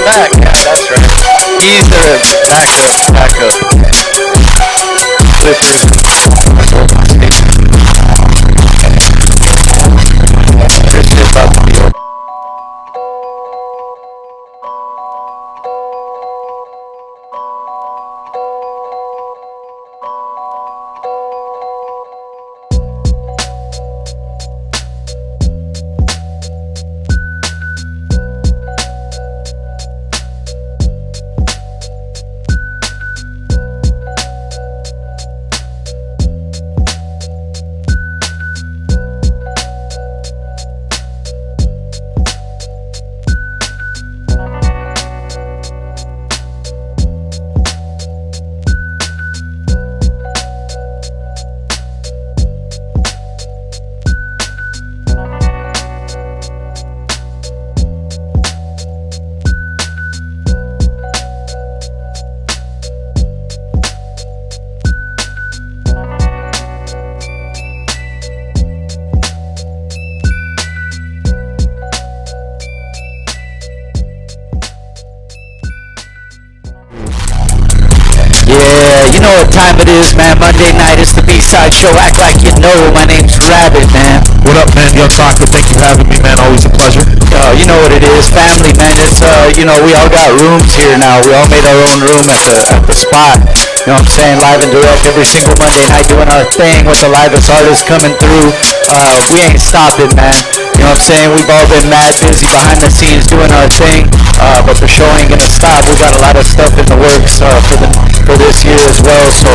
Drakk, yeah, that's right. He's the Baca. You know what time it is, man. Monday night is the B-side show. Act like you know. My name's Rabbit, man. What up, man? Young Toquon, thank you for having me, man. Always a pleasure. You know what it is, family, man. It's we all got rooms here now. We all made our own room at the spot. You know what I'm saying? Live and direct every single Monday night, doing our thing with the livest artists coming through. We ain't stopping, man. You know what I'm saying? We've all been mad busy behind the scenes doing our thing, but the show ain't gonna stop. We got a lot of stuff in the works for this year as well. So,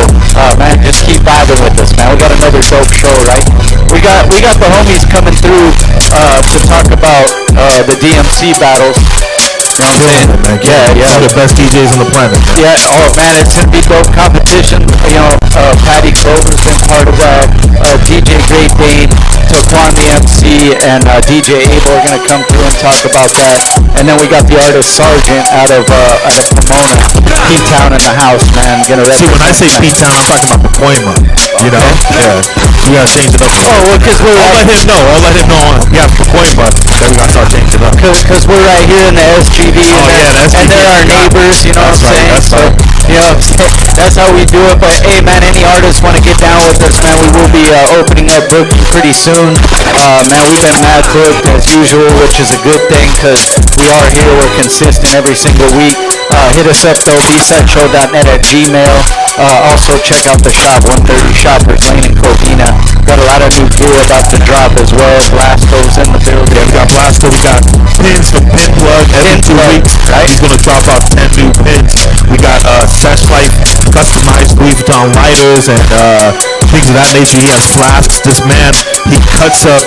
man, just keep vibing with us, man. We got another dope show, right? We got the homies coming through to talk about the DMC battles. You know what I'm saying? Yeah. Some of the best DJs on the planet. Yeah, oh man, it's gonna be dope competition. You know, Patty Clover's been part of that. DJ Daine, Toquon the MC, and DJ Abel are gonna come through and talk about that. And then we got the artist Sergeant out of Pomona, P-Town in the house, man. Gonna see, when I say P-Town, I'm talking about Pacoima. You know? Yeah. We gotta change it up. Oh, well, because I'll let him know on. Yeah, Pacoima. Then we gotta start changing it up. Because we're right here in the SGT, and they're our neighbors, you know what I'm saying? So, you know, that's how we do it. But hey, man, any artists want to get down with us, man, we will be opening up booking pretty soon. Man, we've been mad booked as usual, which is a good thing because we are here. We're consistent every single week. Hit us up though, bsideshow.net at Gmail. Also check out the shop, 130 Shoppers Lane in Covina. Got a lot of new gear about to drop as well. Blasto's in the building. Yeah, we got Blasto, we got pins from Pin Plug every 2 weeks. Right? He's gonna drop out 10 new pins. We got Sesh Life customized Louis Vuitton lighters and things of that nature. He has flasks. This man, he cuts up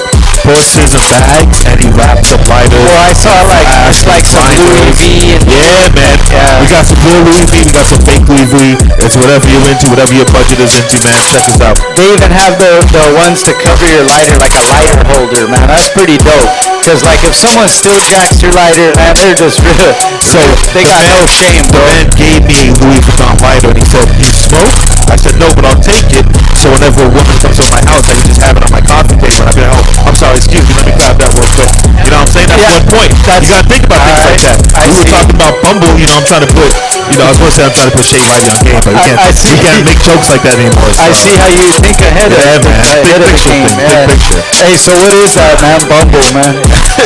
boxes of bags and he wraps up lighters. Well, I saw like some Louis V. Yeah, man. Yeah. We got some real Louis V. We got some fake Louis V. It's whatever you're into, whatever your budget is into, man. Check us out. They even have the ones to cover your lighter, like a lighter holder, man. That's pretty dope. Because, like, if someone still jacks your lighter, man, they're just real. So, they got no shame, bro. The man gave me a Louis Vuitton lighter and he said, "You smoke?" I said, "No, but I'll take it." So whenever a woman comes to my house, I can just have it on my coffee table and I can, "Oh, I'm sorry, excuse me, let me grab that real quick." You know what I'm saying? That's one point. You gotta think about things like that. We were talking about Bumble, you know, I'm trying to put, I was going to say I'm trying to put Shaye Whitey on game, but we can't make jokes like that anymore. So. I see how you think ahead of man. Ahead of the game, man. Big picture. Hey, so what is that, man? Bumble, man.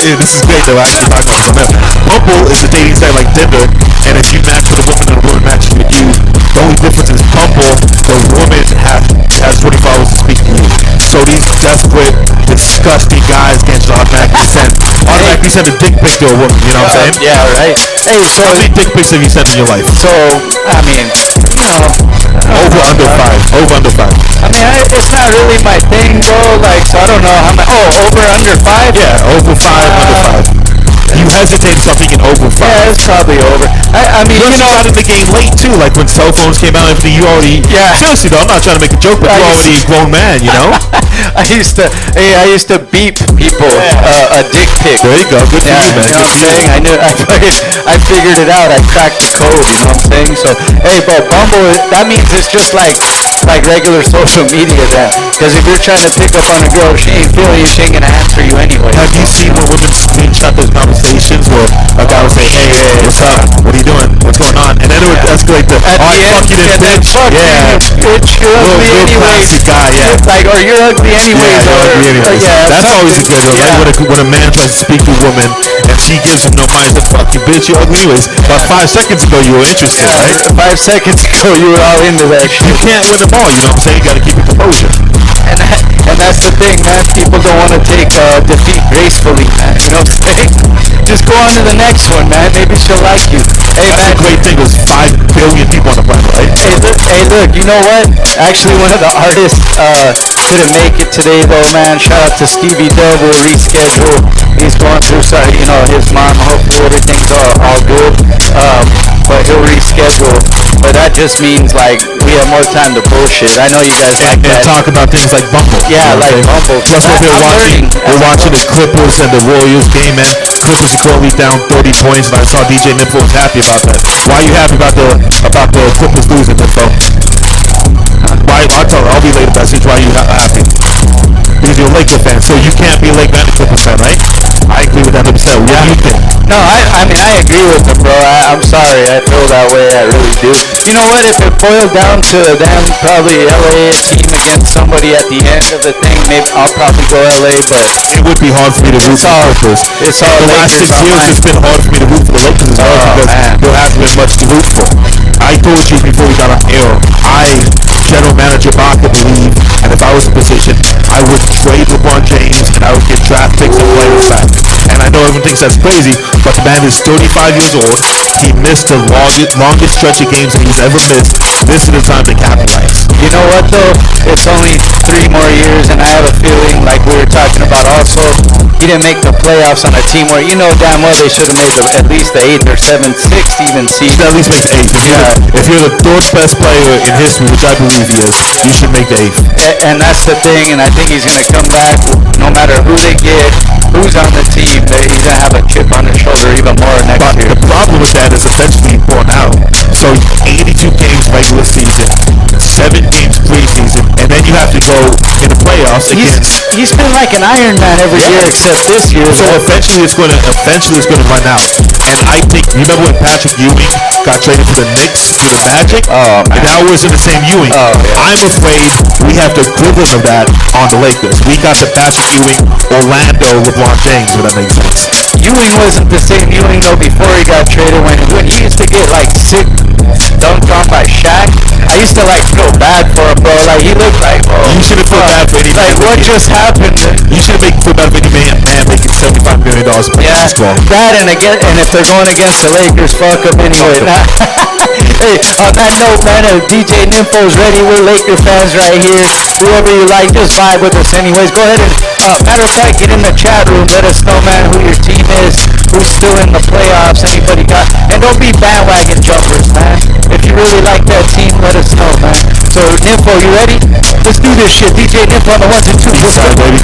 Yeah, this is great that we're actually talking about something. Bumble is a dating site like Tinder, and if you match with a woman and a woman matches with you, the only difference is Bumble, the woman has 24 hours to speak to you. So these desperate, disgusting guys can't just automatically send a dick pic to a woman, you know what I'm saying? Yeah, right. Hey, so how many dick pics have you sent in your life? So, I mean, over under five. I mean, it's not really my thing, bro. Like, so I don't know how many. Oh, over under 5? Yeah, over 5, under 5. You hesitate to start thinking over 5. Yeah, it's probably over. I mean, you got in the game late too, like when cell phones came out. Everything you already. Yeah. Seriously though, I'm not trying to make a joke, but you're already a grown man, you know. I used to beep people a dick pic. There you go. Good for you, man. You know what I'm saying? I figured it out. I cracked the code. You know what I'm saying? So, hey, but Bumble, that means it's just like regular social media then. Because if you're trying to pick up on a girl, she ain't feeling you, she ain't gonna answer you anyway. Have you seen where women screenshot those conversations where a guy will say, "Hey, what's up?" the end, fuck you, and then bitch. fuck Yeah. you, bitch, you're ugly Real anyways. classic guy, yeah. Like, or you're ugly anyways, Yeah, or anyways. yeah, That's always a good one, right? yeah. When a man tries to speak to a woman and she gives him no mind, says, fuck you, bitch, you're ugly anyways. About 5 seconds ago, you were interested, right? 5 seconds ago, you were all into that shit. You can't win them all, you know what I'm saying? You gotta keep your composure. And that's the thing, man. People don't want to take defeat gracefully, man. You know what I'm saying? Just go on to the next one, man. Maybe she'll like you. Hey, That's man. the great thing, there's 5 billion people on the planet, right? Hey, look. You know what? Actually, one of the artists couldn't make it today, though, man. Shout out to Stevie Dub. Will reschedule. He's going through, his mom. Hopefully, everything's all good. But he'll reschedule. But that just means like we have more time to bullshit. I know you guys like that. And talk about things like Bumble. Yeah, like Bumble. Plus, we're watching the Clippers and the Warriors game, man. Clippers are currently down 30 points, and I saw Deejay Nimfo was happy about that. Why are you happy about the Clippers losing, Nimfo? Why? I'll be late message. Why are you happy? Because you're a Laker fan, so you can't be a Laker and a Clippers fan, right? I agree with that 100%. What do you think? No, I mean, I agree with them, bro. I'm sorry. I feel that way. I really do. You know what? If it boiled down to them, probably LA team against somebody at the end of the thing, maybe I'll probably go LA, but it would be hard for me to root for the Clippers. It's all the last 6 years, it's been hard for me to root for the Lakers as well because there hasn't been much to root for. I told you before we got on air, general manager Baca, believe, and if I was in position, I would trade LeBron James and I would get draft picks and players back. And I know everyone thinks that's crazy, but the man is 35 years old. He missed the longest stretch of games that he's ever missed. This is the time to capitalize. You know what though? It's only 3 more years, and I have a feeling, like we were talking about also, he didn't make the playoffs on a team where you know damn well they should have made at least the 8th or 7th, 6th even seed. At least make the 8th. If you're the 4th best player in history, which I believe he is, you should make the 8th. And that's the thing, and I think he's gonna come back no matter who they get, who's on the team. He's gonna have a chip on his shoulder even more next year. The problem with that is eventually born out. So 82 games regular season, 7 games preseason, and then you have to go in the playoffs again. He's been like an Iron Man every year except this year. So eventually it's going to run out. And I think, you remember when Patrick Ewing got traded to the Knicks to the Magic? Oh, man. And that wasn't the same Ewing. Oh, yeah. I'm afraid we have the equivalent of that on the Lakers. We got the Patrick Ewing, Orlando, LeBron James, if that makes sense. Ewing wasn't the same Ewing though before he got traded. When he used to get like sick dunked on by Shaq, I used to like feel bad for him, bro. Like he looked like, oh, you should have felt bad for any like what just happened? You should have feel bad for any man making $75 million per basketball. That and if they're going against the Lakers, fuck them anyway. Hey, on that note, man, Deejay Nimfo's ready. We're Laker fans right here. Whoever you like, just vibe with us anyways. Go ahead and, matter of fact, get in the chat room. Let us know, man, who your team is, who's still in the playoffs, anybody got. And don't be bandwagon jumpers, man. If you really like that team, let us know, man. So, Nimfo, you ready? Let's do this shit. Deejay Nimfo on the 1 2 2. What's up, baby?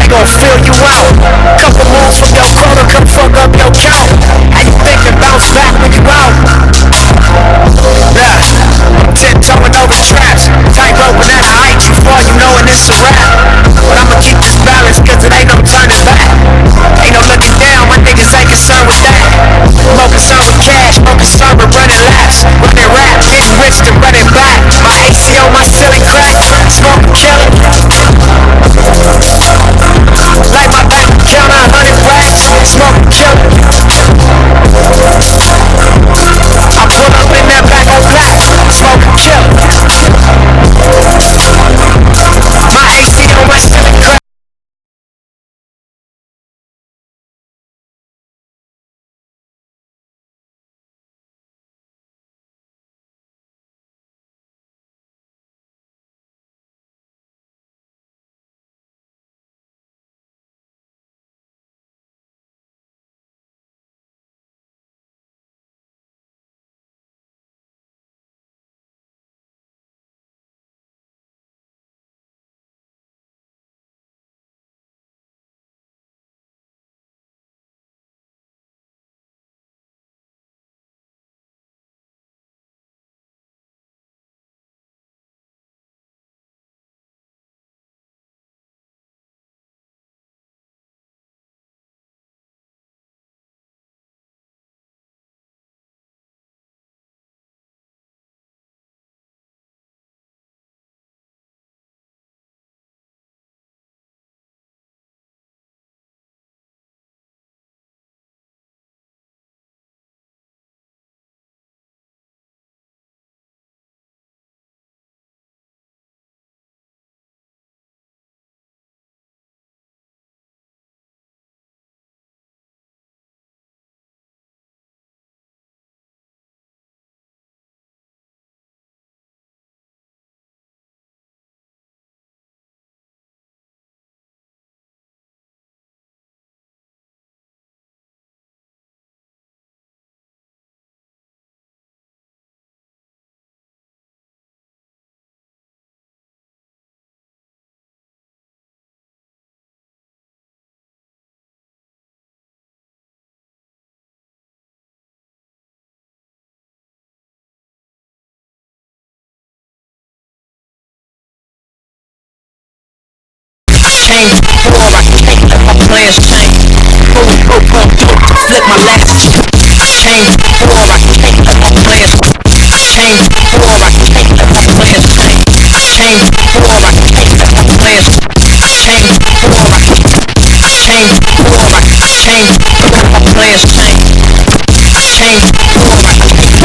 gon' fill you out. Couple moves from your corner, come fuck up your count. How you thinking bounce back when you out? Yeah, I'm tiptoeing over traps. Tight roping at a height you fall, you knowin' it's a wrap. But I'ma keep this balance, cause it ain't no turning back. Ain't no looking down, my niggas ain't concerned with that. More concerned with cash, more concerned with running laps. Running rap, getting rich to run it back. My AC on my silly crack, smoking killer. Like my bank account, 100 racks, smoking killer. I pull up in that back on black, smoking killer. My AC on my silly crack. Change before I can't let my plans change. Flip my last. Change before I can't let my plans change. Before I can't let my plans change. Change before I can't let my plans change. Before I change before I change before my plans change. Change before I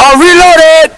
Y'all reloaded.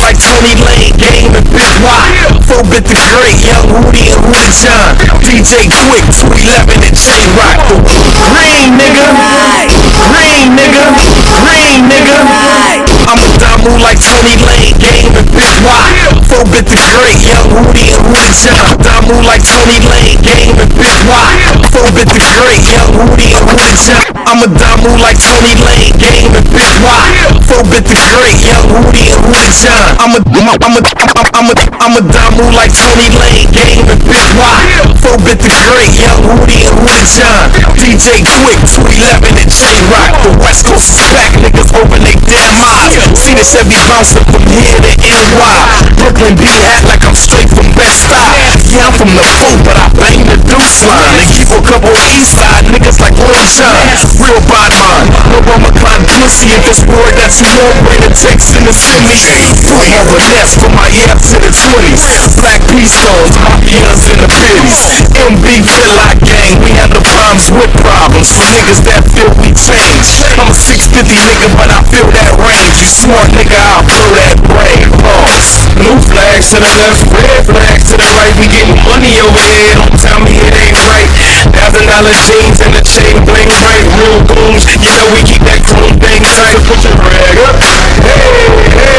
Like Tony Lane, Game and Big Y. 4-bit the Great, Young Woody and Woody John. DJ Quick, 211 and J-Rock. Green nigga, green nigga, green nigga. I'm a Damu like Tony Lane, Game and Big Y. 4-bit the Great, Young Woody and Woody John. Damu like Tony Lane, Game and Big Y. 4-bit the Great, Young Woody and Woody John. I'm a Damu like Tony Lane, Game and Big Y. 4-bit the Great, Young Woody and Woody John. I'm a Damu like Tony Lane, Game and Big Y. 4-bit the Great, Young Woody and Woody John. DJ Quick, 211 and J-Rock. The West Coast is back, niggas open they damn eyes. See the Chevy bouncing from here to NY. Brooklyn B-hat like I'm straight from Bed-Stuy. Yeah, I'm from the boat, but I bang the deuce line. They keep a couple east side niggas like Lil John. Real bad mind, no Roma Clyde pussy. If it's word that you won't bring the text in the semi. From over nets from my year to the 20s. Black P-stones, mafias in the biddies. MB Feel-Like gang, we handle problems with problems. For niggas that feel we change. I'm a 650 nigga, but I feel that range. You smart nigga, I'll blow that brain. Blue flags to the left, red flags to the right. We getting money over here, don't tell me it ain't right. $1,000 jeans and the chain bling right. Real goons, you know we keep that chrome thing tight. So put your rag up, hey,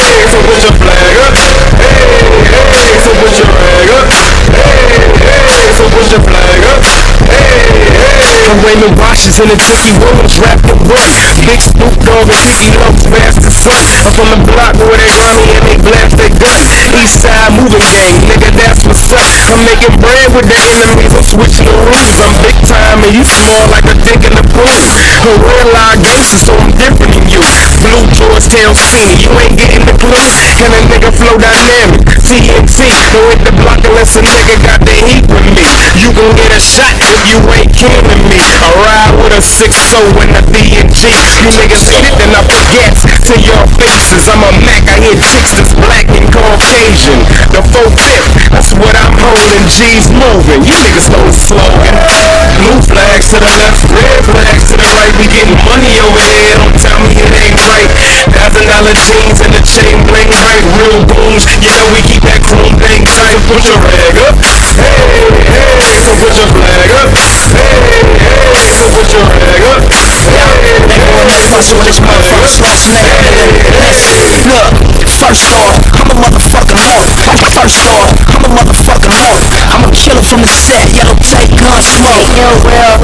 hey, so put your flag up, hey, hey, so put your rag up, hey, hey, so put your flag up, hey, hey. I'm Raymond Washes in the tricky wounds wrapped in wood. Big Snoop Dogg and Biggie Love's bastard son. I'm from the block where they run me and they blast their guns. East side moving gang, nigga, that's what's up. I'm making bread with the enemies, I'm switching the rules. I'm big time and you small like a dick in the booth. A real live gangster, so I'm different than you. Blue Georgetown see me, you ain't getting the clue. And a nigga flow dynamic, TNT. Don't hit the block unless a nigga got the heat with me. You gon' get a shot if you ain't killing me. I ride with a 6-0 and a D&G. You niggas hit it, then I put gas to your faces. I'm a Mac, I hit chicks that's black and Caucasian. The 4-5, that's what I'm holding. G's moving, you niggas know the slogan. Blue flags to the left, red flags to the right. We getting money over here, don't tell me it ain't right. $1,000 jeans and the chain bling right. Real goons, you know we keep that chrome thing tight. So put your rag up, hey, hey, so put your flag up, hey, hey, so put your rag up, hey, hey, so put your flag up. Look, first off, I'm a motherfucking horn. First off, I'm a motherfucking horn. I'm a killer from the set, yellow tape, gun smoke.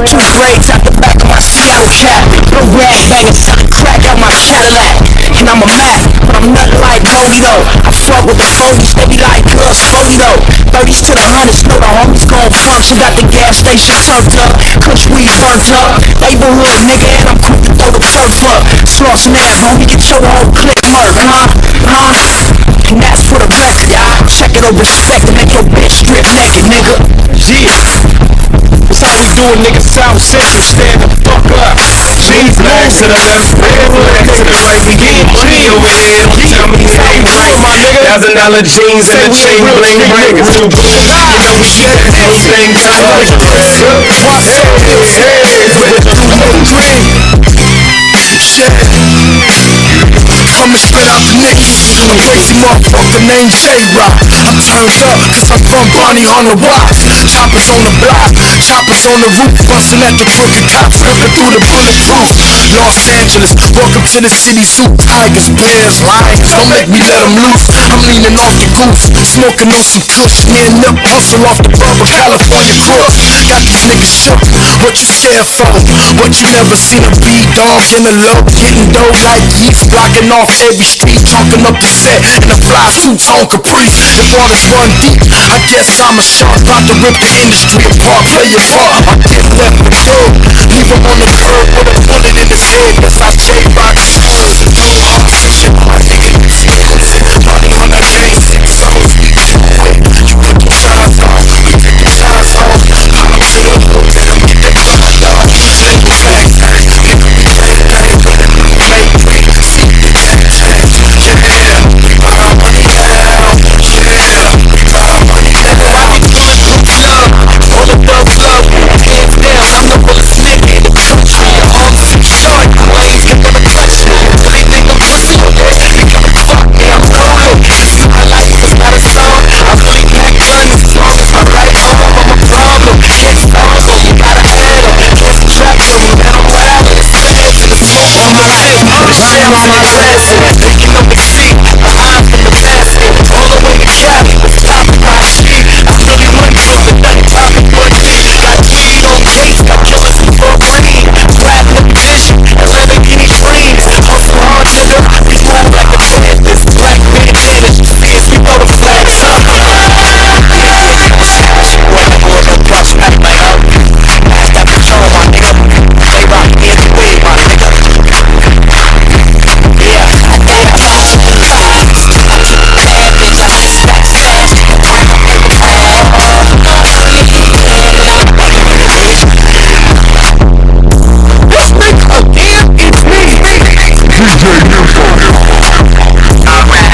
2 grades out the back of my Seattle cap. No rag banging, selling crack out my Cadillac. And I'm a Mac, but I'm nothing like Bodie though. I fuck with the 40s, they be like girls 40 though. 30s to the 100s, know the homies gon' function. Got the gas station turned up, kush weed burnt up. Neighborhood nigga, and I'm quick to throw the turf up. flossing that, homie, get your whole click murk, and that's for the record, y'all. Check it or respect and make your bitch strip naked, nigga. Yeah. That's how we do it, nigga. South Central, stand the fuck up. Jeans flags to the left, red flags to the right. We getting money over here. Don't tell me it ain't right, my nigga. $1,000 jeans and the chain bling bling. It's too good. You know we get that whole thing tight. Watch that bitch, heads with the dream. Come and spit out the niggas. A crazy motherfucker named J-Rock. I turned up cause I'm from Bonnie on the Watts. Choppers on the block, choppers on the roof, bustin' at the crooked cops, ripping through the bulletproof. Los Angeles, welcome to the city. Zoo tigers, bears, lions, don't make me let them loose. I'm leaning off the goose, smoking on some kush, hitting up hustle off the bubble, California crooks. Got these niggas shook, what you scared for? What you never seen a B-dog in the low, getting dough like geese, blocking off every street, talking up the set in the fly suits on Caprice. The waters run deep, I guess I'm a shark, about to rip the industry apart. Play your part, I get left with hood, leave him on the curb with a bullet in his head. Yes, I J-Rock the swerve. Money on that game, 6 souls. You put them shots on, we take them shots off. I'm to the hood, let them get that fuck off. Single fast, make free, see the gas. Yeah, we got our money now. Yeah, we got our money now. All the thugs love me, hands down, I'm the realest nigga in the country. Arms too short, you lanes can never touch me. Really think I'm pussy, yeah? You come fuck me, I'm cold. My life is not a song, I really pack guns as long as my right arm, I'm a problem. Can't stop them, you gotta have them. Can't subtract from me, man, I'm wild in the sands. And the smoke on my lip, the shell on my glasses. Thinking of the seat, my eye from the basket. All the way to Cali, was popping my shit. I really went from the nut popping for a dick. Got weed on case, got killers for green. Platinum vision, Lamborghini dreams. Hustle hard, nigga, we move like a Panthers. Black bandanas, you see us, we throw the flags up. Got control, my nigga. They rock anyway, my nigga. Yeah, this nigga again, it's me. Deejay Nimfo. Alright.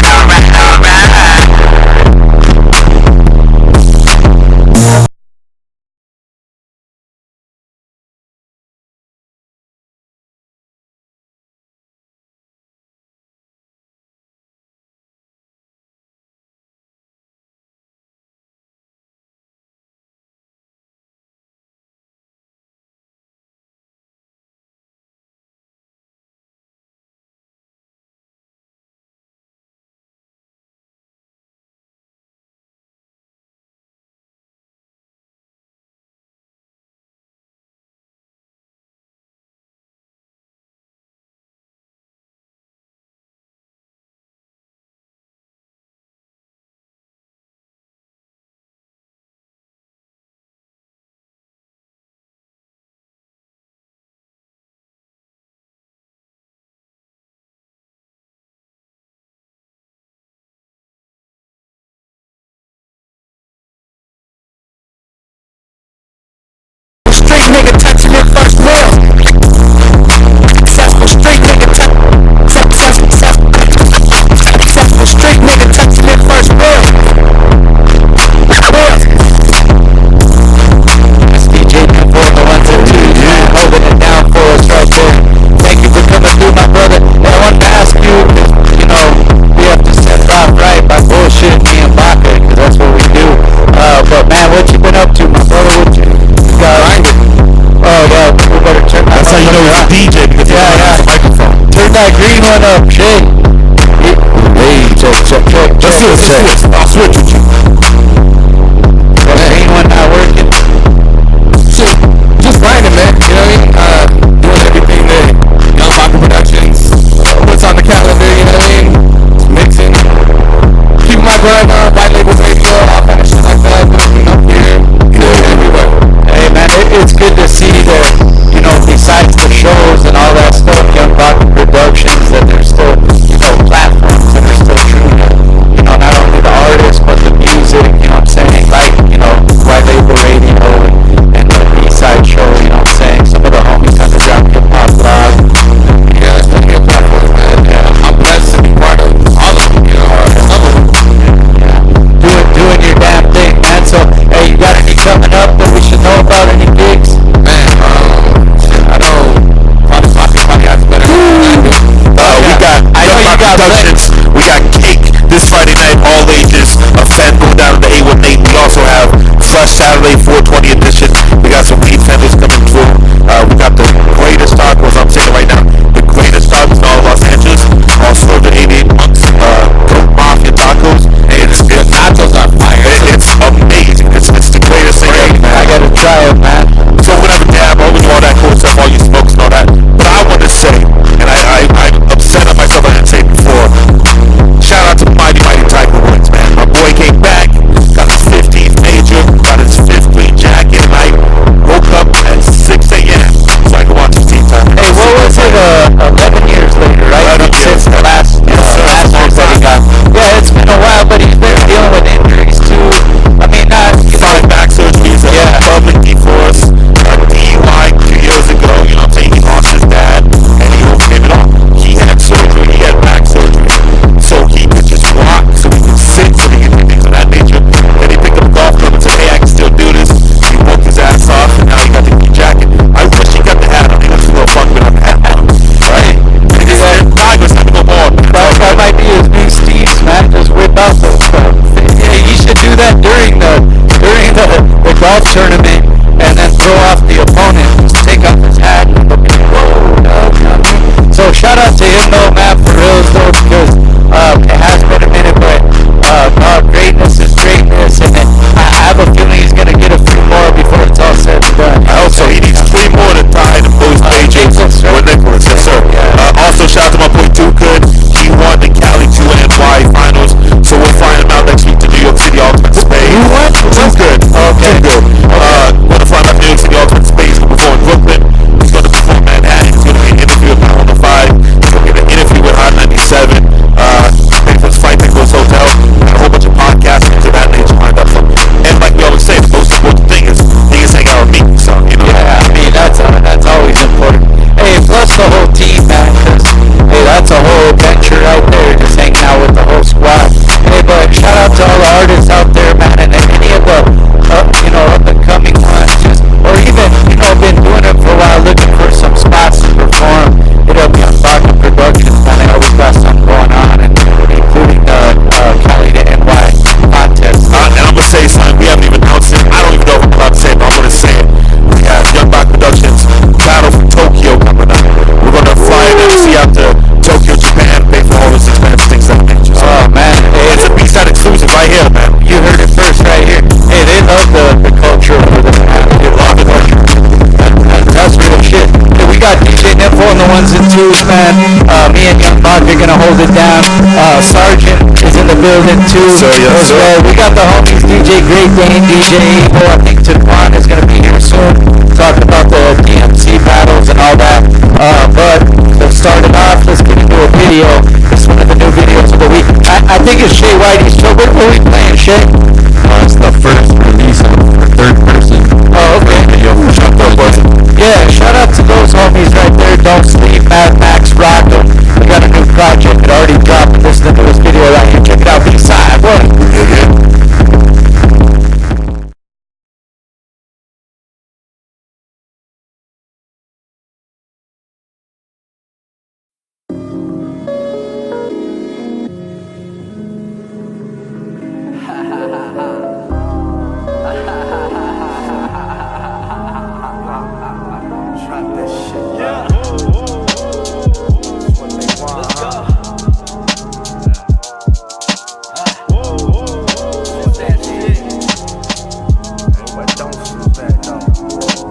Straight nigga touching it first real. Successful straight nigga successful straight nigga touching it first real. It's Deejay Nimfo, the 1 2 man, holding it down for us right there. Thank you for coming through, my brother. And I wanted to ask you, you know, we have to set it off right by bullshitting me and Baca, because that's what we do. But man, what you been up to, my brother? What you got? Oh yeah, we better turn that. That's how you know it's a DJ, because you don't have a microphone. Turn that green one up, Shaye. Hey, check. Let's do it. I'll switch with you. That green one not working. Just grinding, man. You know what I mean? Doing everything that Young Baca Productions puts on the calendar. You know what I mean? Mixing, keeping my grind on, white label radio, all kind of shit like that. Looking up here, everywhere. Hey man, it's good to see that, you know, besides the shows and all that stuff, Young Baca Productions ones and twos, man. Me and Young Baca are gonna hold it down. Sergeant is in the building too. So, yes, sir. We got the homies DJ Great Daine, Deejay Nimfo. I think Toquon is gonna be here soon, talking about the DMC battles and all that. But let's start it off. Let's get into a video. This is one of the new videos of the week. I think it's Shaye Whitey. So what are we playing, Shaye? It's the first release of the third person. Oh, okay. Video from Shut Up, buddy. Yeah, shout out to those homies right there. Don't sleep, Mad Max, rock them. We got a new project that already dropped. Listen to this video right here. Check it out. B-side. What?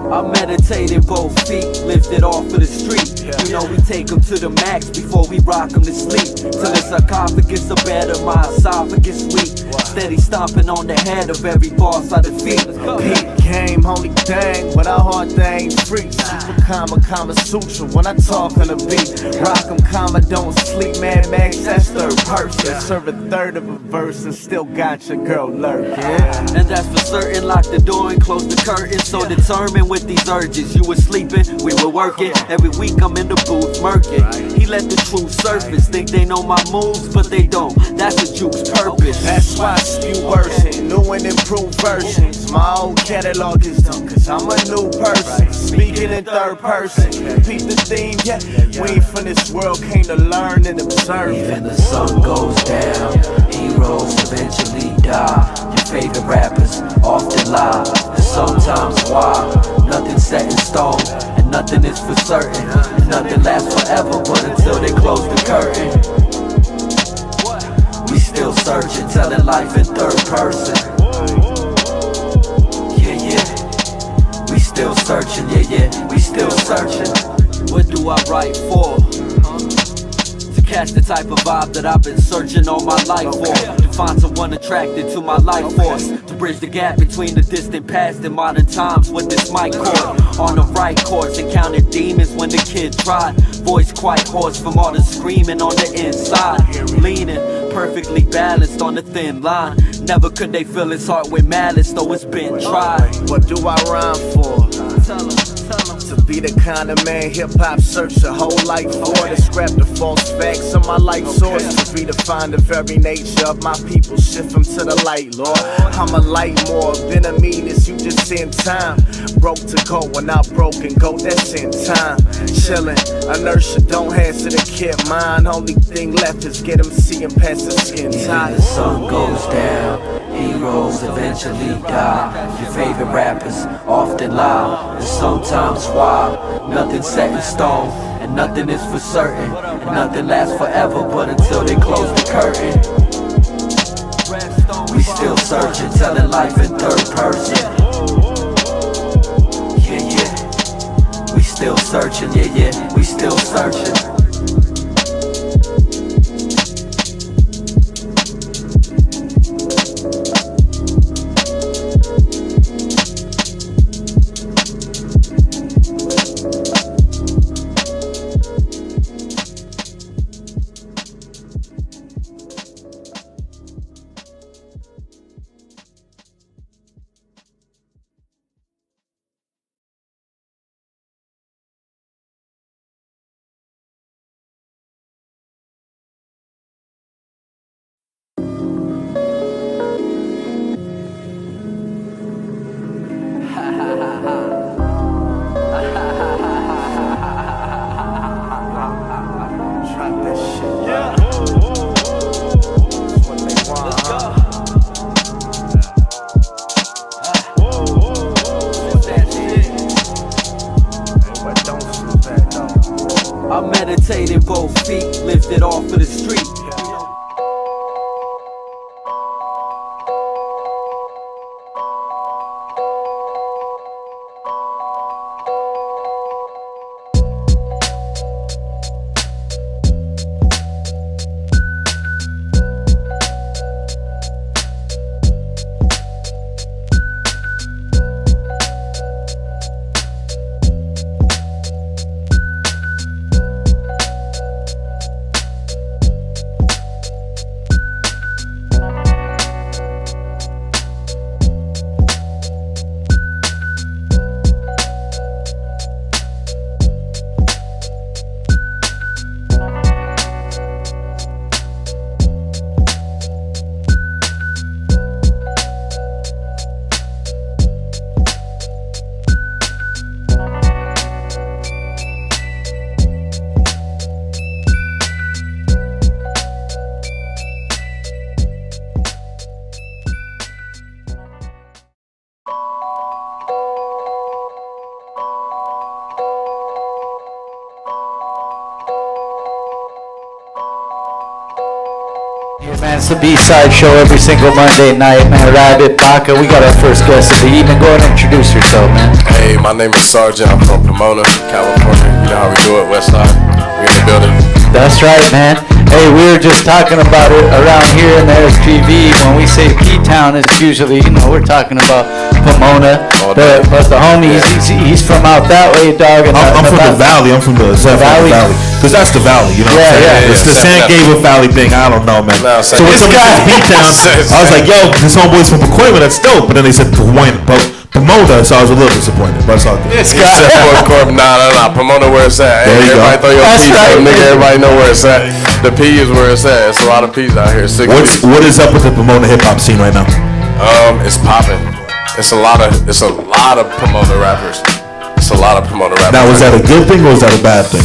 I'm meditating, both feet lifted off of the street. You know we take them to the max before we rock them to sleep. Till the sarcophagus are better, my esophagus weak. Steady stomping on the head of every boss I defeat. Peak game, holy dang, but our heart thing free. Super Kama Sutra when I talk on the beat. Rock 'em, don't sleep, Mad Max, that's third person. Serve a third of a verse and still got your girl lurking. And that's for certain, lock the door and close the curtain. So determined with these urges, you were sleeping, we were working. Every week I'm in the booth, murking. He let the truth surface, think they know my moves, but they don't. That's the juke's purpose. That's why I spew worsen, new and improved versions. My old catalog is done, cause I'm a new person. Speaking in third person, repeat the theme, yeah. We ain't from this world, came to learn and observe. Even the sun goes down, heroes eventually die. Your favorite rappers often lie, and sometimes why? Nothing's set in stone, and nothing is for certain. And nothing lasts forever, but until they close the curtain, we still searching, telling life in third person. We still searching, we still searching. What do I write for? To catch the type of vibe that I've been searching all my life for. To find someone attracted to my life force. To bridge the gap between the distant past and modern times with this mic cord. On the right course, encountered demons when the kid tried. Voice quite hoarse from all the screaming on the inside. Leaning, perfectly balanced on the thin line. Never could they fill his heart with malice, though it's been tried. What do I rhyme for? Tell 'em. To be the kind of man hip-hop searched a whole life for. To scrap the false facts of my life source. To redefine the very nature of my people. Shift them to the light, Lord. I'm a light more than a meanness, you just in time. Broke to go when I broke and go, that's in time. Chillin', inertia don't answer the kid mind. Only thing left is get him seeing past the skin tight. The sun goes down, heroes eventually die. Your favorite rappers often lie, and sometimes why? Nothing's set in stone, and nothing is for certain. And nothing lasts forever, but until they close the curtain, we still searching, telling life in third person. We still searching, we still searching. I'm meditating, both feet lifted off of the street. Man, it's the B-side show every single Monday night, man. Rabbit, Baca, we got our first guest of the evening. Go ahead and introduce yourself, man. Hey, my name is Sergeant. I'm from Pomona, California. You know how we do it, West Side. We in the building. That's right, man. Hey, we were just talking about it around here in the SGV. When we say P-Town, it's usually, we're talking about Pomona. But the homie, he's from out that way, dog. And I'm from the valley. I'm from the Valley. Because that's the valley, you know what I'm saying? It's the San Gabriel Valley thing. I don't know, man. No, so when somebody said P-Town, I was like, yo, this homeboy's from Pacoima. That's dope. But then they said Pomona, so I was a little disappointed. But it's all good. It's got nah. Pomona where it's at. Hey, everybody throw your P, right, nigga. Everybody know where it's at. The P is where it's at. It's a lot of P's out here. What is up with the Pomona hip hop scene right now? It's popping. It's a lot of Pomona rappers. Now, was that a good thing or was that a bad thing?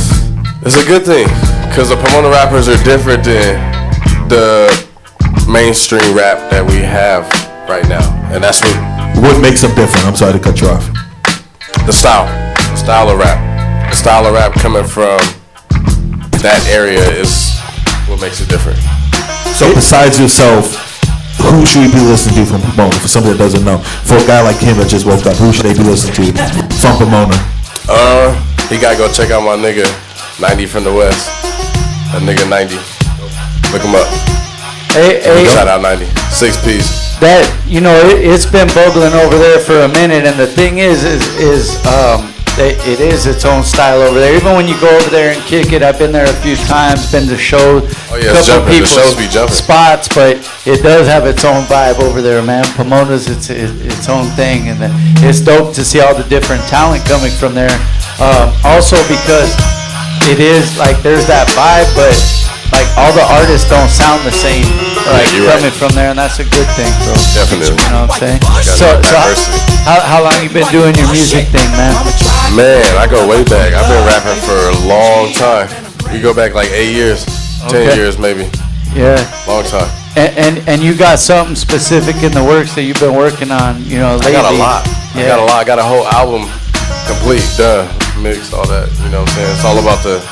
It's a good thing, cause the Pomona rappers are different than the mainstream rap that we have right now, and that's what makes them different. I'm sorry to cut you off. The style of rap coming from that area is what makes it different. So besides yourself, who should we be listening to from Pomona? For somebody that doesn't know, for a guy like him that just woke up, who should they be listening to from Pomona? He gotta go check out my nigga 90 from the West. That nigga 90. Look him up. Hey, shout out 90. 6 piece. That it's been bubbling over there for a minute, and the thing is it is its own style over there. Even when you go over there and kick it, I've been there a few times, been to shows. Oh yeah, it's jumping. The shows be jumping. Spots, but it does have its own vibe over there, man. Pomona's its own thing, and it's dope to see all the different talent coming from there. Also because it is like there's that vibe, but like all the artists don't sound the same, like coming from there, and that's a good thing, bro. Definitely. You know what I'm saying? So how long you been doing your music thing, man? Man, I go way back. I've been rapping for a long time. We go back like 8 years, 10 years maybe. Yeah. Long time. And you got something specific in the works that you've been working on, lately? I got a lot. Yeah. I got a whole album complete, done, mixed, all that. You know what I'm saying? It's all about the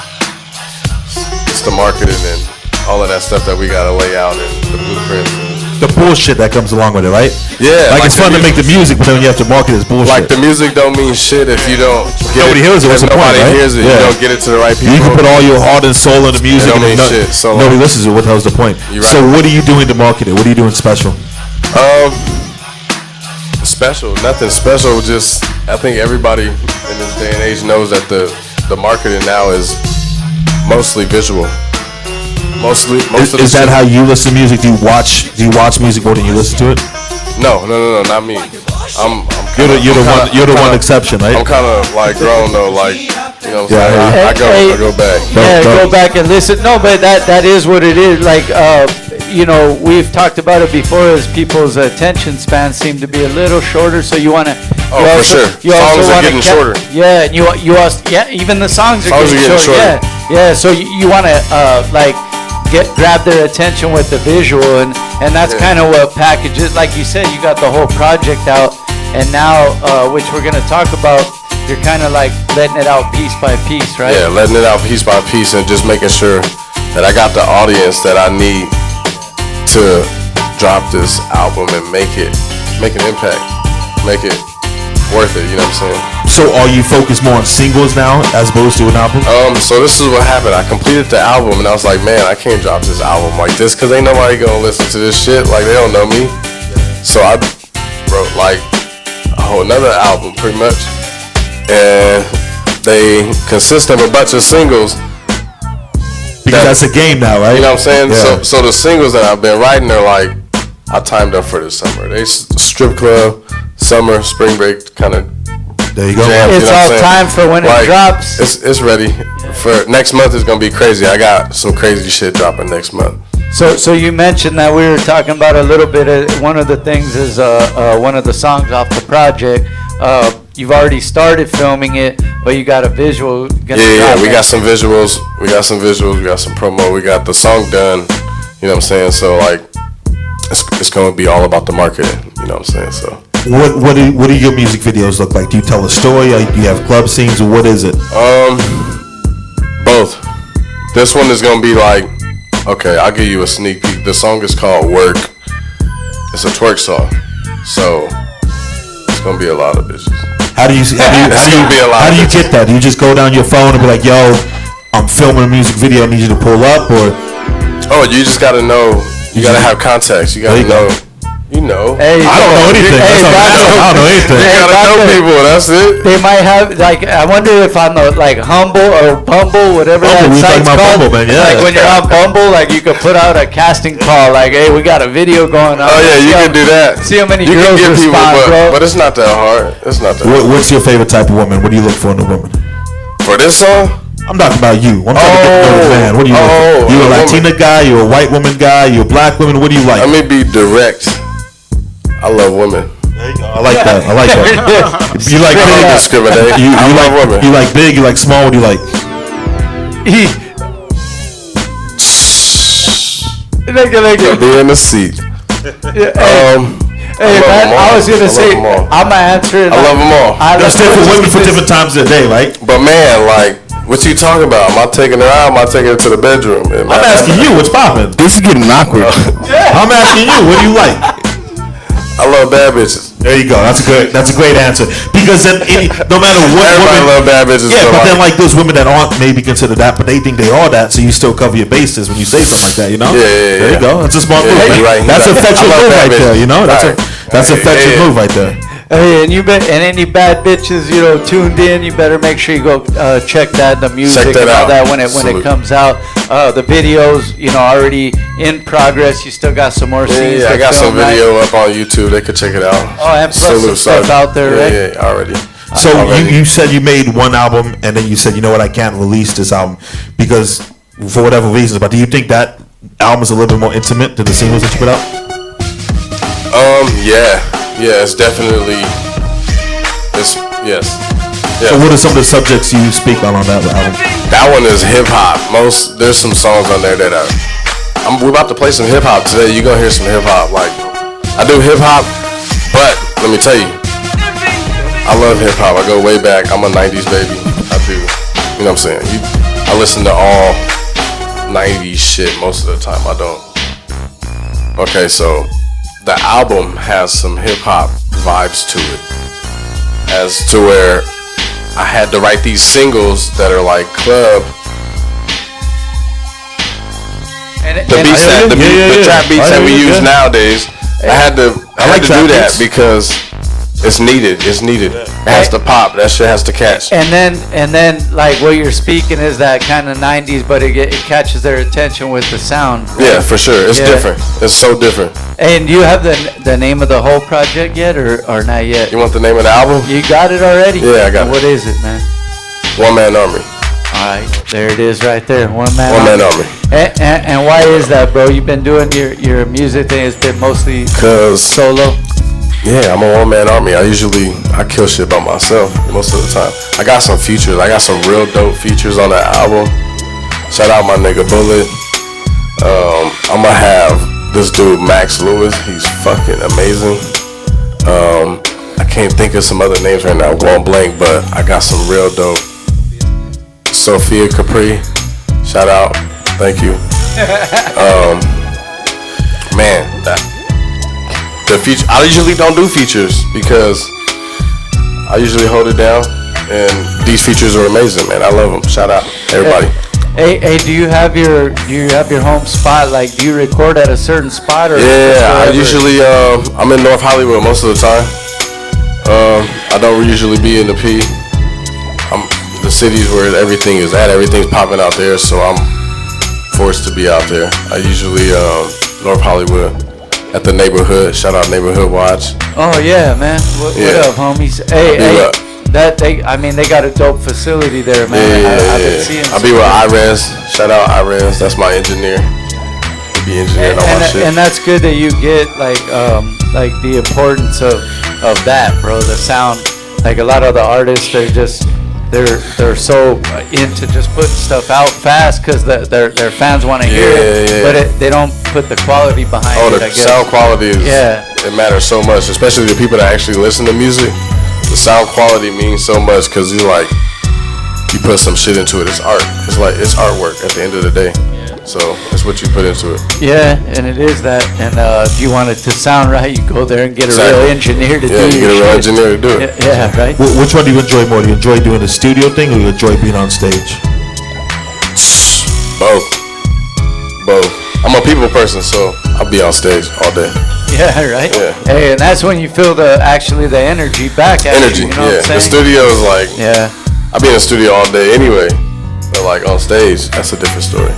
marketing and all of that stuff that we gotta lay out and the blueprints. The bullshit that comes along with it, right? Yeah. Like it's fun to make the music, but then when you have to market it, it's bullshit. Like the music don't mean shit if you don't get nobody hears it. What's the point, right? Nobody hears it. Yeah. You don't get it to the right people. You can put all your heart and soul into music, and shit. So nobody listens to it. What the hell's the point? Right. So what are you doing to market it? What are you doing special? Special, nothing special. Just I think everybody in this day and age knows that the marketing now is mostly visual. Most of is that how you listen to music? Do you watch music more than you listen to it? No, not me. You're the one exception, right? I'm kind of like grown though, like you know what I'm saying. I go back. Go back and listen. No, but that is what it is. Like we've talked about it before. As people's attention spans seem to be a little shorter, so you want to. Oh, for sure. Songs are getting shorter. Yeah, and you also even the songs are getting shorter. Yeah. So you want to grab their attention with the visual, and that's kind of what packages. Like you said, you got the whole project out, and now which we're gonna talk about. You're kind of like letting it out piece by piece, right? Yeah, letting it out piece by piece, and just making sure that I got the audience that I need to drop this album and make an impact, make it worth it. You know what I'm saying? So are you focused more on singles now as opposed to an album? So this is what happened. I completed the album and I was like, man, I can't drop this album like this because ain't nobody gonna listen to this shit. Like they don't know me. So I wrote like a whole another album pretty much, and they consist of a bunch of singles. Because that's a game now, right? You know what I'm saying? Yeah. So the singles that I've been writing are like I timed up for the summer. They strip club, summer, spring break kind of. There you go. Jams, it's all time for when it drops. It's ready. For next month is gonna be crazy. I got some crazy shit dropping next month. So you mentioned that we were talking about a little bit. One of the things is one of the songs off the project. You've already started filming it, but you got a visual. Yeah. We got some visuals. We got some promo. We got the song done. You know what I'm saying? So like, it's gonna be all about the marketing. You know what I'm saying? So. What do your music videos look like? Do you tell a story? Do you have club scenes, or what is it? Both. This one is gonna be like a Okay, I'll give you a sneak peek. The song is called Work. It's a twerk song. So it's gonna be a lot of bitches. How do you get that? Do you just go down your phone and be like, yo, I'm filming a music video, I need you to pull up, or? Oh, you just gotta know. You gotta have context. You gotta know. You know. Hey, I don't know anything. Hey, I don't know anything. You gotta know people. That's it. They might have I wonder if on the Humble or Bumble, whatever Bumble, we that site's talking about called. Bumble, man, yeah. Like when you're on Bumble, you could put out a casting call, hey, we got a video going on. Oh yeah, you can do that. See how many you girls can get respond, people, bro. but it's not that hard. It's not that. What's your favorite type of woman? What do you look for in a woman? For this song? I'm talking about you. I'm trying to get to know the man. What do you look for? You a Latina guy? You a white woman guy? You a black woman? What do you like? Let me be direct. I love women. There you go. I like that. You like I big? don't discriminate. I love women. You like big? You like small? What do you like? Be in the seat. Hey man, I was gonna say I'm gonna answer it. I love them all. There's different women for different times of the day, right? But man, what you talking about? Am I taking her out? Am I taking her to the bedroom? I'm asking you, what's popping? This is getting awkward. I'm asking you, what do you like? I love bad bitches. There you go. That's a great answer. Because then no matter what Everybody love bad bitches. Yeah, but then those women that aren't maybe considered that, but they think they are that, so you still cover your bases when you say something like that, you know? Yeah. There you go. That's a smart move. Right. That's a fetching move right there, you know? That's a fetching move right there. Hey, and any bad bitches, tuned in, you better make sure you go check the music and all that when it comes out. The videos, already in progress. You still got some more scenes. Yeah, I got some video up on YouTube. They could check it out. Oh, and plus some stuff out there, right? Yeah, already. So you said you made one album, and then you said, you know what, I can't release this album because for whatever reasons. But do you think that album is a little bit more intimate than the singles that you put out? Yeah, it's definitely. Yes. So what are some of the subjects you speak on that album? That one is hip hop. There's some songs on there that we're about to play some hip hop today. You're gonna hear some hip hop. I do hip hop, but let me tell you, I love hip hop. I go way back. I'm a 90s baby. I do. You know what I'm saying? I listen to all 90s shit most of the time. I don't. Okay, so the album has some hip hop vibes to it, as to where I had to write these singles that are like club. The trap beats that we use nowadays. I had to do that because it's needed. It has to pop. That shit has to catch. And then what you're speaking is that kind of 90s, but it catches their attention with the sound. Right? Yeah, for sure. It's different. It's so different. And do you have the name of the whole project yet, or not yet? You want the name of the album? You got it already? Yeah, I got it. What is it, man? One Man Army. All right, there it is right there. One Man Army. And why is that, bro? You've been doing your music thing. It's been mostly solo. Yeah, I'm a one-man army. I kill shit by myself most of the time. I got some features. I got some real dope features on that album. Shout out my nigga Bullet. I'm gonna have this dude Max Lewis. He's fucking amazing. I can't think of some other names right now. Won't blank, but I got some real dope. Sophia Capri. Shout out. Thank you. Man, the feature. I usually don't do features because I usually hold it down, and these features are amazing, man. I love them. Shout out everybody. Hey, do you have your home spot? Do you record at a certain spot or? Yeah, I usually I'm in North Hollywood most of the time. I don't usually be in the P. The cities where everything is at. Everything's popping out there, so I'm forced to be out there. I usually North Hollywood. At the neighborhood, shout out Neighborhood Watch. Oh yeah, man. What up, homies? Hey, they got a dope facility there, man. I've been seeing. I'll be with Irez. Shout out Irez. That's my engineer. He be engineering all my shit. And that's good that you get the importance of that, bro. The sound. A lot of the artists, they're so into just putting stuff out fast because their fans want to hear it, but they don't put the quality behind it. The sound quality it matters so much, especially the people that actually listen to music. The sound quality means so much because you put some shit into it. It's art. It's artwork at the end of the day. So that's what you put into it. Yeah, and it is that. And if you want it to sound right, you go there and get a real engineer to do it. Yeah, you get a real engineer to do it. Yeah, right. Which one do you enjoy more? Do you enjoy doing the studio thing, or you enjoy being on stage? Both. I'm a people person, so I'll be on stage all day. Yeah, right. Yeah. Hey, and that's when you feel the energy back at Energy, you. You know what I'm saying? The studio is like, yeah. I'll be in the studio all day anyway, but like on stage, that's a different story.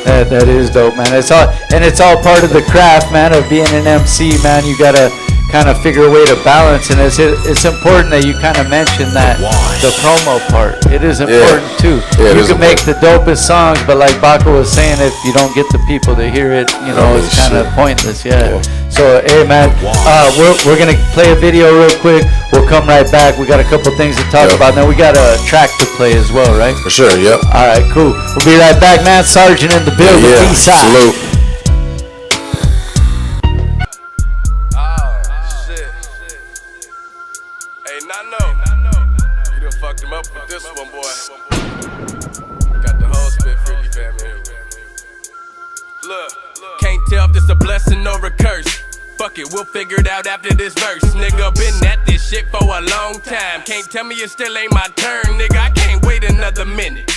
That is dope, man. It's all part of the craft, man, of being an MC, man. You gotta kind of figure a way to balance, and it's important that you kind of mention that the promo part. It is important too. Yeah, you can make the dopest songs, but like Baca was saying, if you don't get the people to hear it, you know, it's kind of pointless. Yeah. So hey, man, we're gonna play a video real quick. We'll come right back. We got a couple things to talk about. Now we got a track to play as well, right? For sure. Yep. All right, cool. We'll be right back, man. Sergeant in the building. Peace out. Salute. Can't tell if this a blessing or a curse. Fuck it, we'll figure it out after this verse. Nigga, been at this shit for a long time. Can't tell me it still ain't my turn, nigga. I can't wait another minute.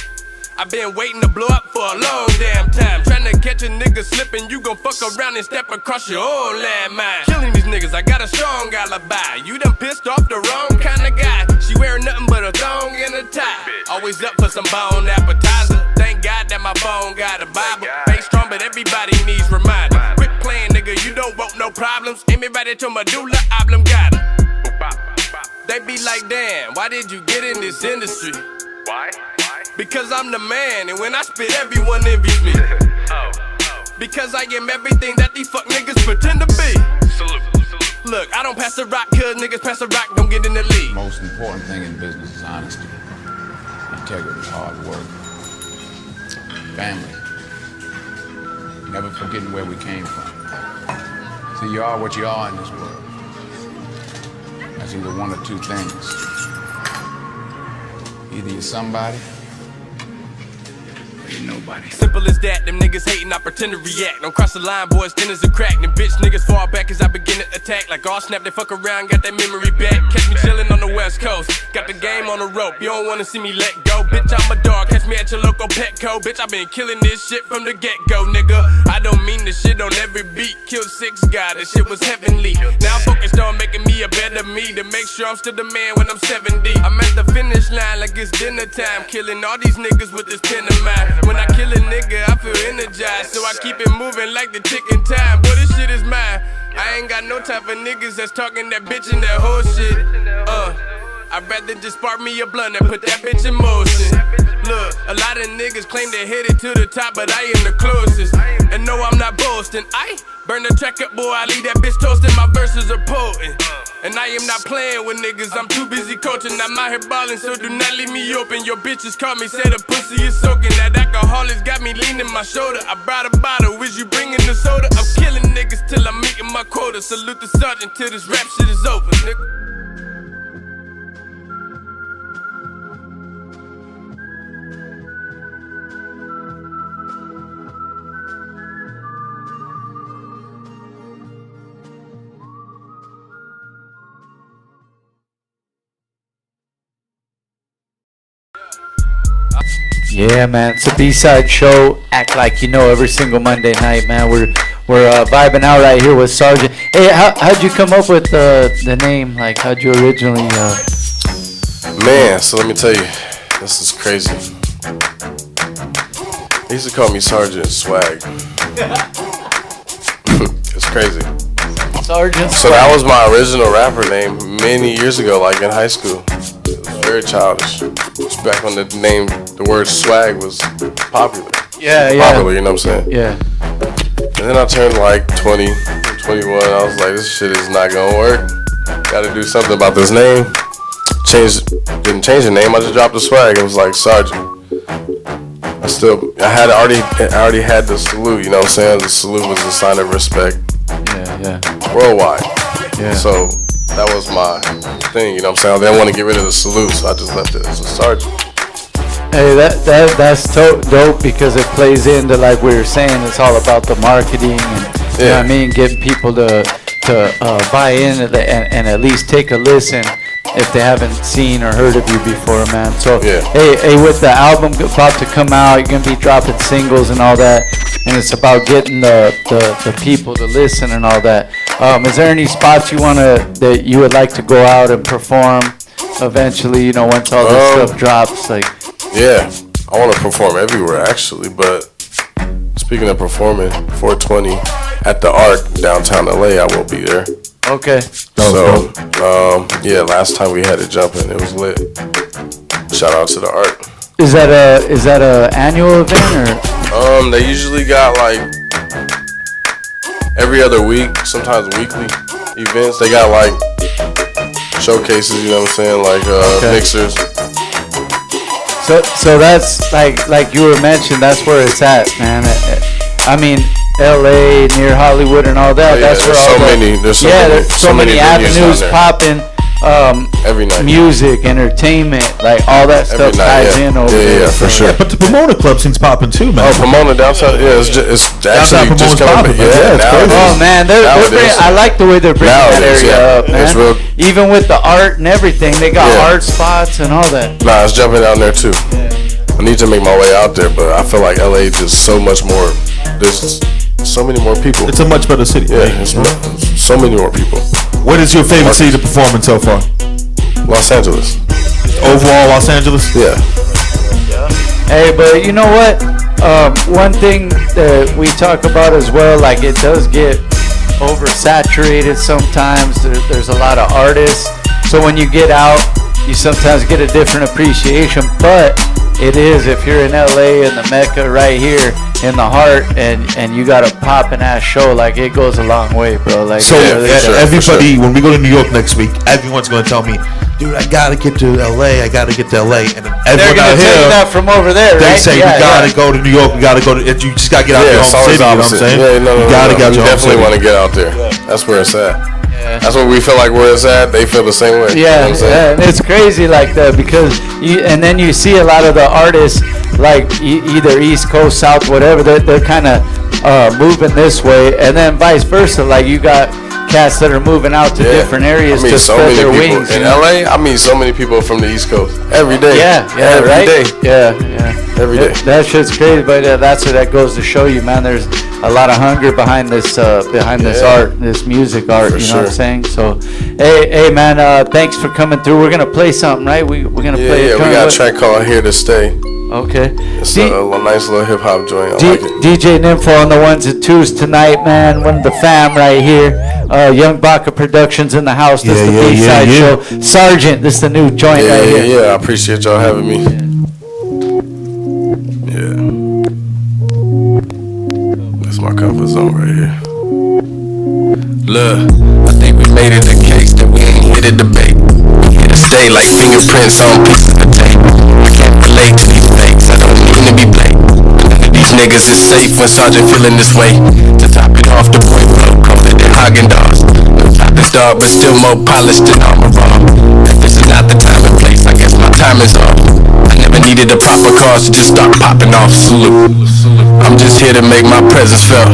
I've been waiting to blow up for a long damn time. Trying to catch a nigga slipping, you gon' fuck around and step across your own landmine. Killing these niggas, I got a strong alibi. You done pissed off the wrong kind of guy. She wearing nothing but a thong and a tie. Always up for some bone appetizer. Thank God that my phone got a Bible. Face strong, but everybody needs reminder. Quit playing, nigga, you don't want no problems. Aim it right at your medulla oblongata. They be like, damn, why did you get in this industry? Why? Because I'm the man, and when I spit, everyone envies me. Because I am everything that these fuck niggas pretend to be. Look, I don't pass the rock, cause niggas pass the rock, don't get in the league. Most important thing in business is honesty, integrity, hard work, family, never forgetting where we came from. So you are what you are in this world. That's either one or two things. Either you're somebody, or you're nobody. Simple as that, them niggas hating, I pretend to react. Don't cross the line, boys, thin as a crack. Them bitch niggas fall back as I begin to attack. Like all snap, they fuck around, got that memory back. Catch me chillin' on the west coast, got the game on the rope. You don't wanna see me let go, bitch, I'm a dog. Catch me at your local Petco, bitch, I been killing this shit from the get-go, nigga. I don't mean the shit on every beat. Killed 6 guys, that shit was heavenly. Now I'm focused on making me a better me, to make sure I'm still the man when I'm 70. I'm at the finish line like it's dinner time, killing all these niggas with this pen of mine. When I kill a nigga, I feel energized, so I keep it moving like the ticking time. Boy, this shit is mine. I ain't got no time for niggas that's talking that bitch and that whole shit. I'd rather just spark me a blunt and put that bitch in motion. Look, a lot of niggas claim they headed to the top, but I am the closest. And no, I'm not boasting. I burn the track up, boy, I leave that bitch toasting. My verses are potent. And I am not playing with niggas, I'm too busy coaching. I'm out here ballin', so do not leave me open. Your bitches call me, say the pussy is soaking. That alcohol has got me leaning my shoulder. I brought a bottle, is you bringing the soda? I'm killing niggas till I'm meeting my quota. Salute the sergeant till this rap shit is over, nigga. Yeah, man, it's a B-side show. Act like you know every single Monday night, man. We're vibing out right here with Sergeant. Hey, how'd you come up with the name? Like, how'd you originally? Man, so let me tell you, this is crazy. They used to call me Sergeant Swag. It's crazy. Sergeant. So that was my original rapper name many years ago, like in high school. It was very childish. It's back when the word swag was popular. Yeah. Popular, you know what I'm saying? Yeah. And then I turned like 20, 21. I was like, this shit is not gonna work. Gotta do something about this name. Didn't change the name. I just dropped the swag. It was like Sergeant. I already had the salute. You know what I'm saying? The salute was a sign of respect. Yeah. Worldwide. Yeah. So that was my thing. You know what I'm saying? I didn't want to get rid of the salute, so I just left it as a sergeant. Hey, that's dope because it plays into, like we were saying, it's all about the marketing and you know what I mean, getting people to buy in and at least take a listen if they haven't seen or heard of you before, man. So hey, with the album about to come out, you're gonna be dropping singles and all that, and it's about getting the people to listen and all that. Is there any spots that you would like to go out and perform eventually? You know, once all this stuff drops, like. Yeah, I want to perform everywhere actually, but speaking of performing, 420 at the Arc downtown LA, I will be there. Okay. So, yeah, last time we had it jumping, it was lit. Shout out to the Arc. Is that a annual event or? They usually got like every other week, sometimes weekly events. They got like showcases, you know what I'm saying, like mixers. So that's like you were mentioning, that's where it's at, man. I mean, LA near Hollywood and all that. That's where there's so many avenues popping. Every night, music, entertainment, like all that stuff ties in over there. Yeah, for sure. Yeah, but the Pomona Club seems popping too, man. Oh, Pomona downtown, it's actually just coming. Yeah, oh man, I like the way they're bringing that area up, man. It's real. Even with the art and everything, they got art spots and all that. Nah, it's jumping down there too. I need to make my way out there, but I feel like LA just so much more. There's so many more people. It's a much better city. Yeah, it's so many more people. What is your favorite city to perform in so far? Los Angeles. Overall, Los Angeles? Yeah. Hey, but you know what? One thing that we talk about as well, like it does get oversaturated sometimes. There's a lot of artists. So when you get out, you sometimes get a different appreciation. But it is, if you're in LA and the Mecca right here in the heart, and you got a poppin' ass show, like it goes a long way, bro. Like so, everybody, when we go to New York next week, everyone's gonna tell me, dude, I gotta get to LA. I gotta get to LA, and then everyone out here, tell you that from over there, they right? say we gotta go to New York. We gotta go to. You just gotta get out of your own city. You know what I'm saying? You gotta get out your own city. Definitely want to get out there. That's where it's at. That's what we feel like where it's at. They feel the same way. Yeah, you know and it's crazy like that because then you see a lot of the artists like either East Coast, South, whatever. They're kind of moving this way, and then vice versa. Like you got cats that are moving out to different areas to spread their wings. In LA, I meet so many people from the East Coast every day. Every day. Every day. That shit's crazy, but that's what that goes to show you, man. There's a lot of hunger behind this art, this music art. You know what I'm saying? So, hey, man, thanks for coming through. We're gonna play something, right? We're gonna play. Yeah, we got a track called "Here to Stay." Okay. It's a nice little hip hop joint. I like it. Deejay Nimfo on the ones and twos tonight, man. One of the fam right here. Young Baca Productions in the house. This is the B-side show. Sergeant, this is the new joint right here. Yeah, I appreciate y'all having me. Yeah. That's my comfort zone right here. Look, I think we made it a case that we ain't here to debate. We here to stay like fingerprints on pieces of tape. I can't relate to these fakes, I don't mean to be played. None of these niggas is safe when Sergeant feeling this way. To top it off, the boy flow colder than Haagen-Dazs. No top is dark, but still more polished than armor raw. If this is not the time and place, I guess my time is off. I never needed a proper cause to just start popping off. Salute. I'm just here to make my presence felt.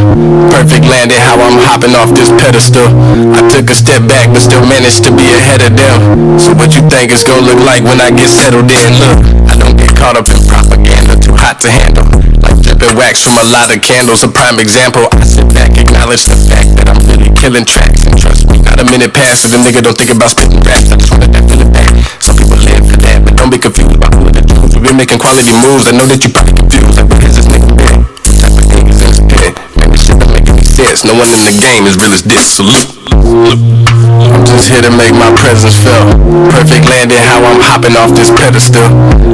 Perfect landing how I'm hopping off this pedestal. I took a step back but still managed to be ahead of them. So what you think it's gonna look like when I get settled in? Look, I don't get caught up in propaganda, too hot to handle. Like dripping wax from a lot of candles, a prime example. I sit back, acknowledge the fact that I'm really killing tracks. And trust me, not a minute passes, the nigga don't think about spitting raps. I just wanted that feeling back. Some people live for that, but don't be confused about who the truth. We've been making quality moves, I know that you probably confused. Like, what is this nigga been? What type of thing is in his head? Man, this shit don't make any sense. No one in the game as real as this. Salute. I'm just here to make my presence felt. Perfect landing how I'm hopping off this pedestal.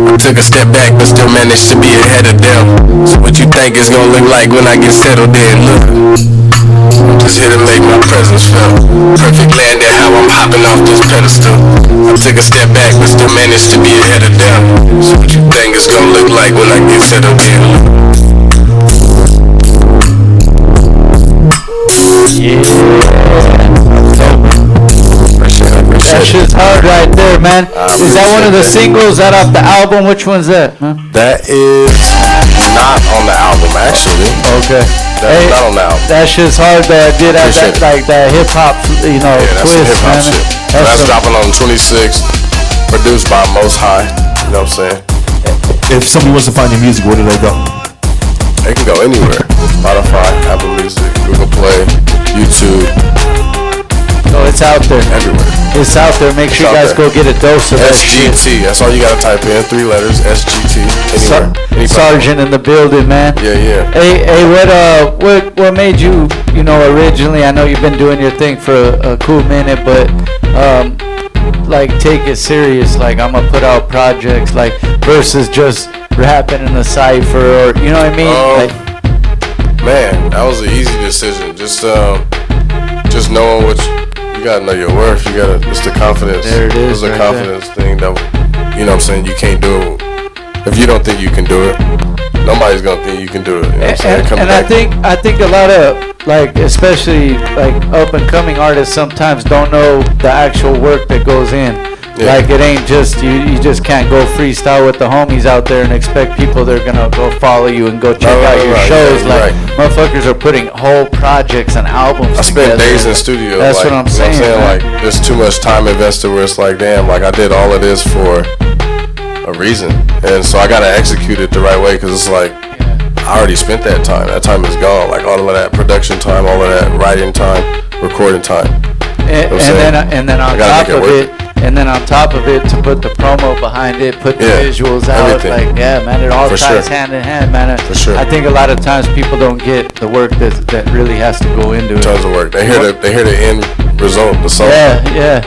I took a step back but still managed to be ahead of them. So what you think it's gonna look like when I get settled in? Look, I'm just here to make my presence felt. Perfect landing how I'm hopping off this pedestal. I took a step back but still managed to be ahead of them. So what you think it's gonna look like when I get settled in? Yeah. That shit's hard right there, man. Is that one of the singles out off the album? Which one's that? Huh? That is not on the album, actually. Okay. That's not on the album. That shit's hard though. I did have that, like that hip hop, you know, Yeah, that's twist, hip hop man. shit. That's dropping on the 26th. Produced by Most High. You know what I'm saying? If somebody wants to find your music, where do they go? They can go anywhere. Spotify, Apple Music, Google Play, YouTube. Oh, it's out there. Everywhere. It's out there. Make sure you guys go get a dose of that shit. SGT. That's all you gotta type in. 3 letters. SGT. Anywhere. Sergeant in the building, man. Yeah. Hey, what made you, originally? I know you've been doing your thing for a cool minute, but like take it serious. Like I'm gonna put out projects, like versus just rapping in the cipher, or you know what I mean? Man, that was an easy decision. Just knowing what you gotta know your worth. You gotta. It's the confidence. There it is. It's a confidence thing that you know what I'm saying. You can't do it if you don't think you can do it. Nobody's gonna think you can do it. You know what I'm saying? And I think a lot of like, especially like up and coming artists sometimes don't know the actual work that goes in. Yeah. Like it ain't just you just can't go freestyle with the homies out there and expect people they're gonna go follow you and go check out your shows. Motherfuckers are putting whole projects and albums. I spent days in the studio. That's what I'm saying. Like there's too much time invested where it's like, damn, like I did all of this for a reason, and so I gotta execute it the right way because it's like I already spent that time. That time is gone. Like all of that production time, all of that writing time, recording time. And then on top of it. And then on top of it, to put the promo behind it, put the visuals out, everything. Like, yeah, man, it all ties hand in hand, man. For sure. I think a lot of times people don't get the work that really has to go into it. Tons of work. They hear the end result, the song. Yeah.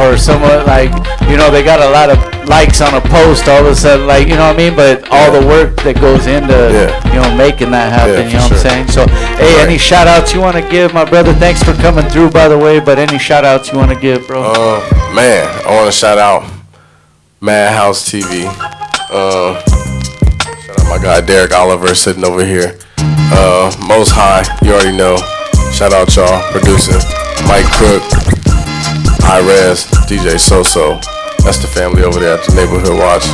Or someone like, they got a lot of likes on a post all of a sudden, like, you know what I mean? But all the work that goes into, making that happen, you know what I'm saying? So, hey, any shout outs you want to give, my brother? Thanks for coming through, by the way, but any shout outs you want to give, bro? Man, I want to shout out Madhouse TV. Shout out my guy Derek Oliver sitting over here. Most High, you already know. Shout out y'all, producing Mike Crook, Irez, DJ So-So. That's the family over there at the Neighborhood Watch.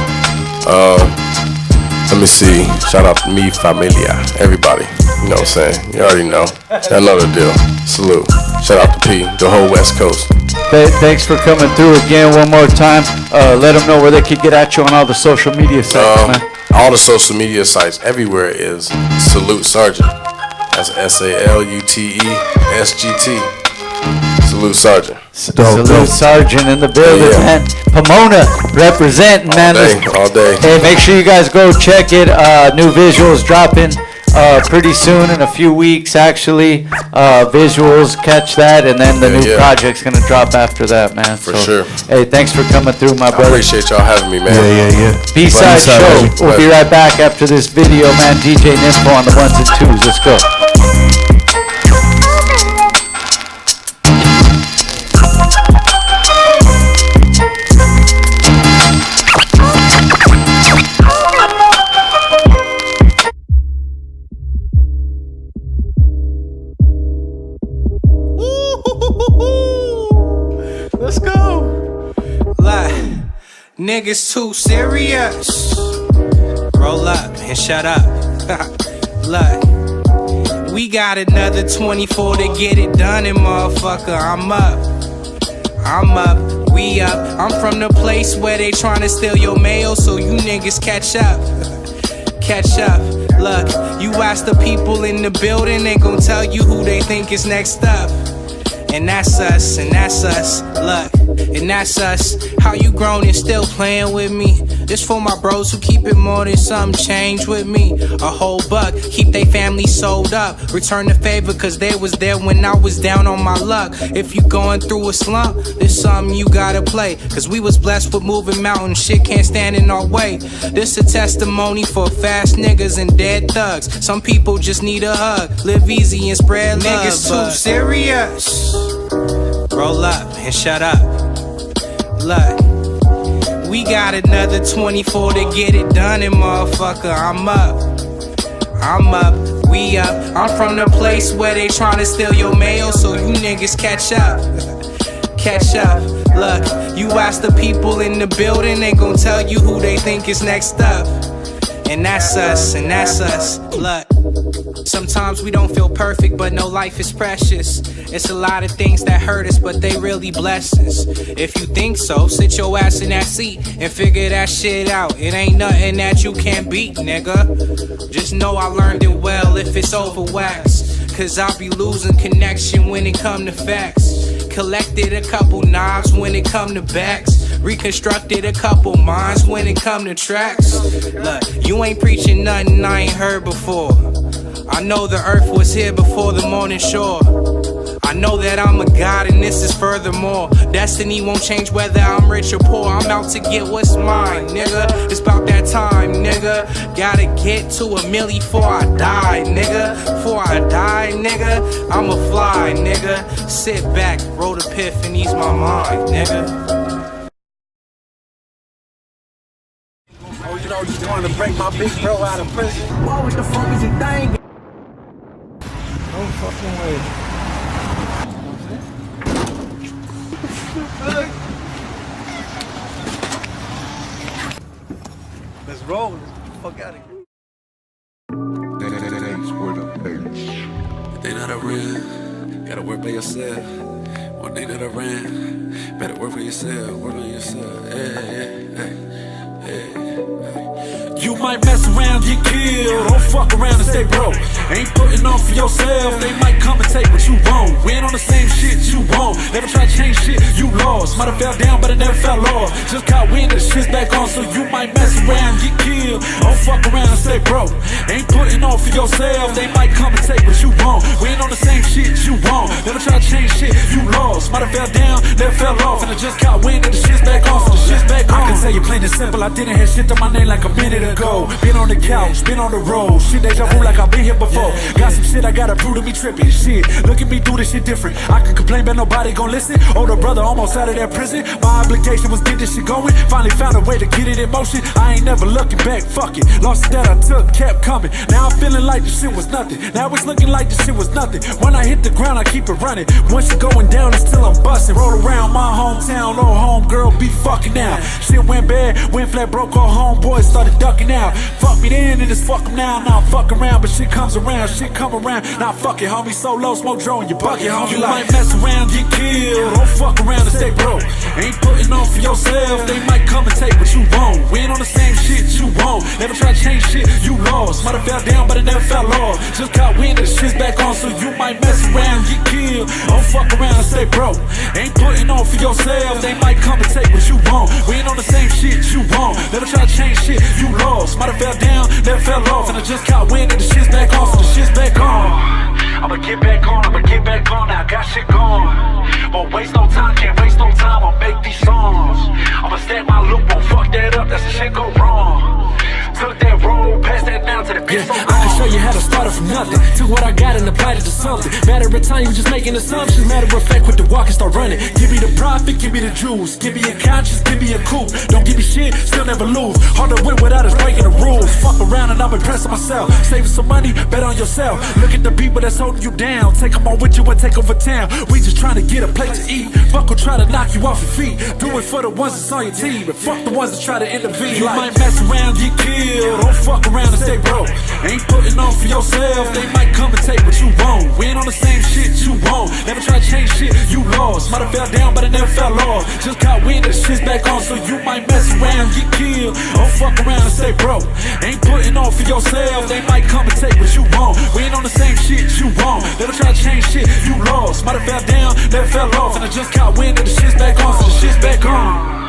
Let me see. Shout out to Mi Familia, everybody. You know what I'm saying? You already know. I know the deal. Salute. Shout out to P, the whole West Coast. Thanks for coming through again one more time. Let them know where they could get at you on all the social media sites, man. All the social media sites everywhere is Salute Sergeant. That's SALUTE SGT. Salute Sergeant. Salute Sergeant in the building, man. Pomona representing, man. All day. Hey, make sure you guys go check it. New visuals dropping pretty soon, in a few weeks actually. Visuals, catch that, and then the new project's gonna drop after that, man. For sure. Hey, thanks for coming through, my brother. I appreciate y'all having me, man. Yeah. B-side show. We'll be right back after this video, man. Deejay Nimfo on the 1s and 2s. Let's go. Let's go. Lie. Niggas too serious. Roll up and shut up. Look, we got another 24 to get it done, and motherfucker, I'm up, we up. I'm from the place where they tryna steal your mail, so you niggas catch up. Catch up. Look, you ask the people in the building, they gon' tell you who they think is next up. And that's us, and that's us. Look, and that's us. How you grown and still playing with me? This for my bros who keep it more than some change with me. A whole buck, keep they family sold up. Return the favor, cause they was there when I was down on my luck. If you going through a slump, there's something you gotta play. Cause we was blessed with moving mountains, shit can't stand in our way. This a testimony for fast niggas and dead thugs. Some people just need a hug, live easy and spread love. Niggas too serious. Roll up and shut up. Look, we got another 24 to get it done, and motherfucker, I'm up, we up. I'm from the place where they tryna steal your mail, so you niggas catch up. Catch up. Look, you ask the people in the building, they gon' tell you who they think is next up. And that's us, and that's us. Look, sometimes we don't feel perfect, but no, life is precious. It's a lot of things that hurt us, but they really blessings. If you think so, sit your ass in that seat and figure that shit out. It ain't nothing that you can't beat, nigga. Just know I learned it well if it's over wax. Cause I'll be losing connection when it come to facts. Collected a couple knobs when it come to backs. Reconstructed a couple minds when it come to tracks. Look, you ain't preaching nothing I ain't heard before. I know the earth was here before the morning shore. I know that I'm a god and this is furthermore. Destiny won't change whether I'm rich or poor. I'm out to get what's mine, nigga. It's about that time, nigga. Gotta get to a milli before I die, nigga. Before I die, nigga, I'ma fly, nigga. Sit back, roll the piff and ease my mind, nigga. Oh, you know, you wanted to break my big bro out of prison? Boy, what the fuck is your thing? No fucking way. Let's roll. Let's get the fuck out of here. They not around, gotta work by yourself. One day that I ran, better work for yourself, work on yourself. You might mess around, get killed. Don't fuck around and stay broke. Ain't putting on for yourself. They might come and take what you want. We ain't on the same shit you want. Never try to change shit you lost. Might have fell down, but it never fell off. Just caught wind, the shit's back on. So you might mess around, get killed. Don't fuck around and stay broke. Ain't putting on for yourself. They might come and take what you want. We ain't on the same shit you want. Never try to change shit you lost. Might have fell down, never fell off. And I just caught wind, and the shit's back on. So the shit's back on. I can tell you plain and simple, I didn't have shit to my name like a minute ago. Been on the couch, been on the road. Shit, deja vu like I've been here before. Got some shit I gotta prove to me tripping. Shit, look at me do this shit different. I can complain but nobody gon' listen. Older brother almost out of that prison. My obligation was get this shit going. Finally found a way to get it in motion. I ain't never looking back, fuck it. Lost that I took, kept coming. Now I'm feeling like this shit was nothing. Now it's looking like this shit was nothing. When I hit the ground I keep it running. Once it going down it's still I'm busting. Roll around my hometown, old home girl be fucking now. Shit went bad, went flat, broke all homeboys started ducking out. Fuck me then and it's fuck 'em now. Now I'm fuck around but shit comes around, shit come around. Now fuck it homie, solo, smoke drone, you bucket homie. You might mess around, get killed. Don't fuck around and stay broke. Ain't putting on for yourself. They might come and take what you want. We ain't on the same shit you want. Never try to change shit you lost. Might have fell down but it never fell off. Just caught wind and the shit's back on. So you might mess around, get killed. Don't fuck around and stay broke. Ain't putting on for yourself. They might come and take what you want. We ain't on the same shit you want. Never try to change shit you lost. Might have fell down, never fell off. And I just caught wind and the shit's back on. So the shit's back on. I'ma get back on, I'ma get back on. Now I got shit going. Won't waste no time, can't waste no time. I'll make these songs. I'ma stack my loop, won't fuck that up. That's the shit go wrong. Took that road, passed that down to the bitch. Yeah, I can show you how to start it from nothing. Took what I got and applied it to something. Matter of time, you just making assumptions. Matter of fact, with the walk and start running. Give me the profit, give me the juice. Give me a conscience, give me a coup. Don't give me shit, still never lose. Hard to win without us breaking the rules. Fuck around and I'm impressing myself. Saving some money, bet on yourself. Look at the people that's holding you down. Take them on with you and take over town. We just trying to get a plate to eat. Fuck who try to knock you off your feet. Do it for the ones that's on your team. And fuck the ones that try to intervene. You might mess around, get killed. Don't fuck around and stay broke. Ain't putting on for yourself. They might come and take what you want. We ain't on the same shit you want. Never try to change shit you lost. Might have fell down but it never fell off. Just caught wind and shit's back on. So you might mess around, get killed. Don't fuck around and stay broke. Ain't putting on for yourself. They might come and take what you want. We ain't on the same shit you want. Never try to change shit you lost. Might have fell down, never fell off. And I just caught wind and the shit's back on. So the shit's back on.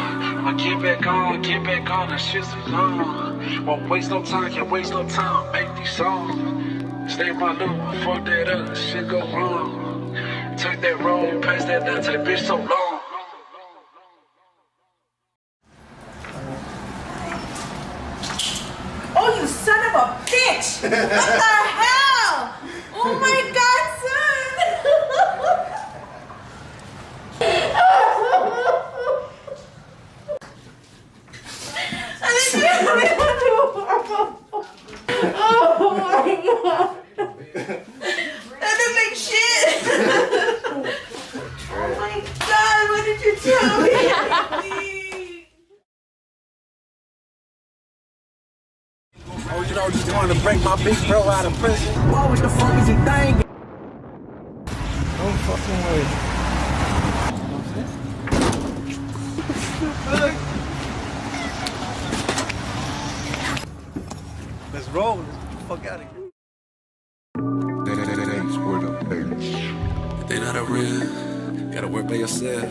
I'ma get back on, that shit's on. Won't waste no time, can't waste no time, make these songs. Stay in my loop, fuck that up, that shit go wrong. Took that road, passed that down to the bitch so long. Oh, you son of a bitch! What the hell? Oh my god, son! I didn't really want to. Oh my god. That didn't make shit. Oh my god, what did you tell me? know you trying to break my big bro out of prison. Whoa, what the fuck is you thinking? No fucking way. Let's roll. Let's get the fuck out of here. They not a real, gotta work by yourself.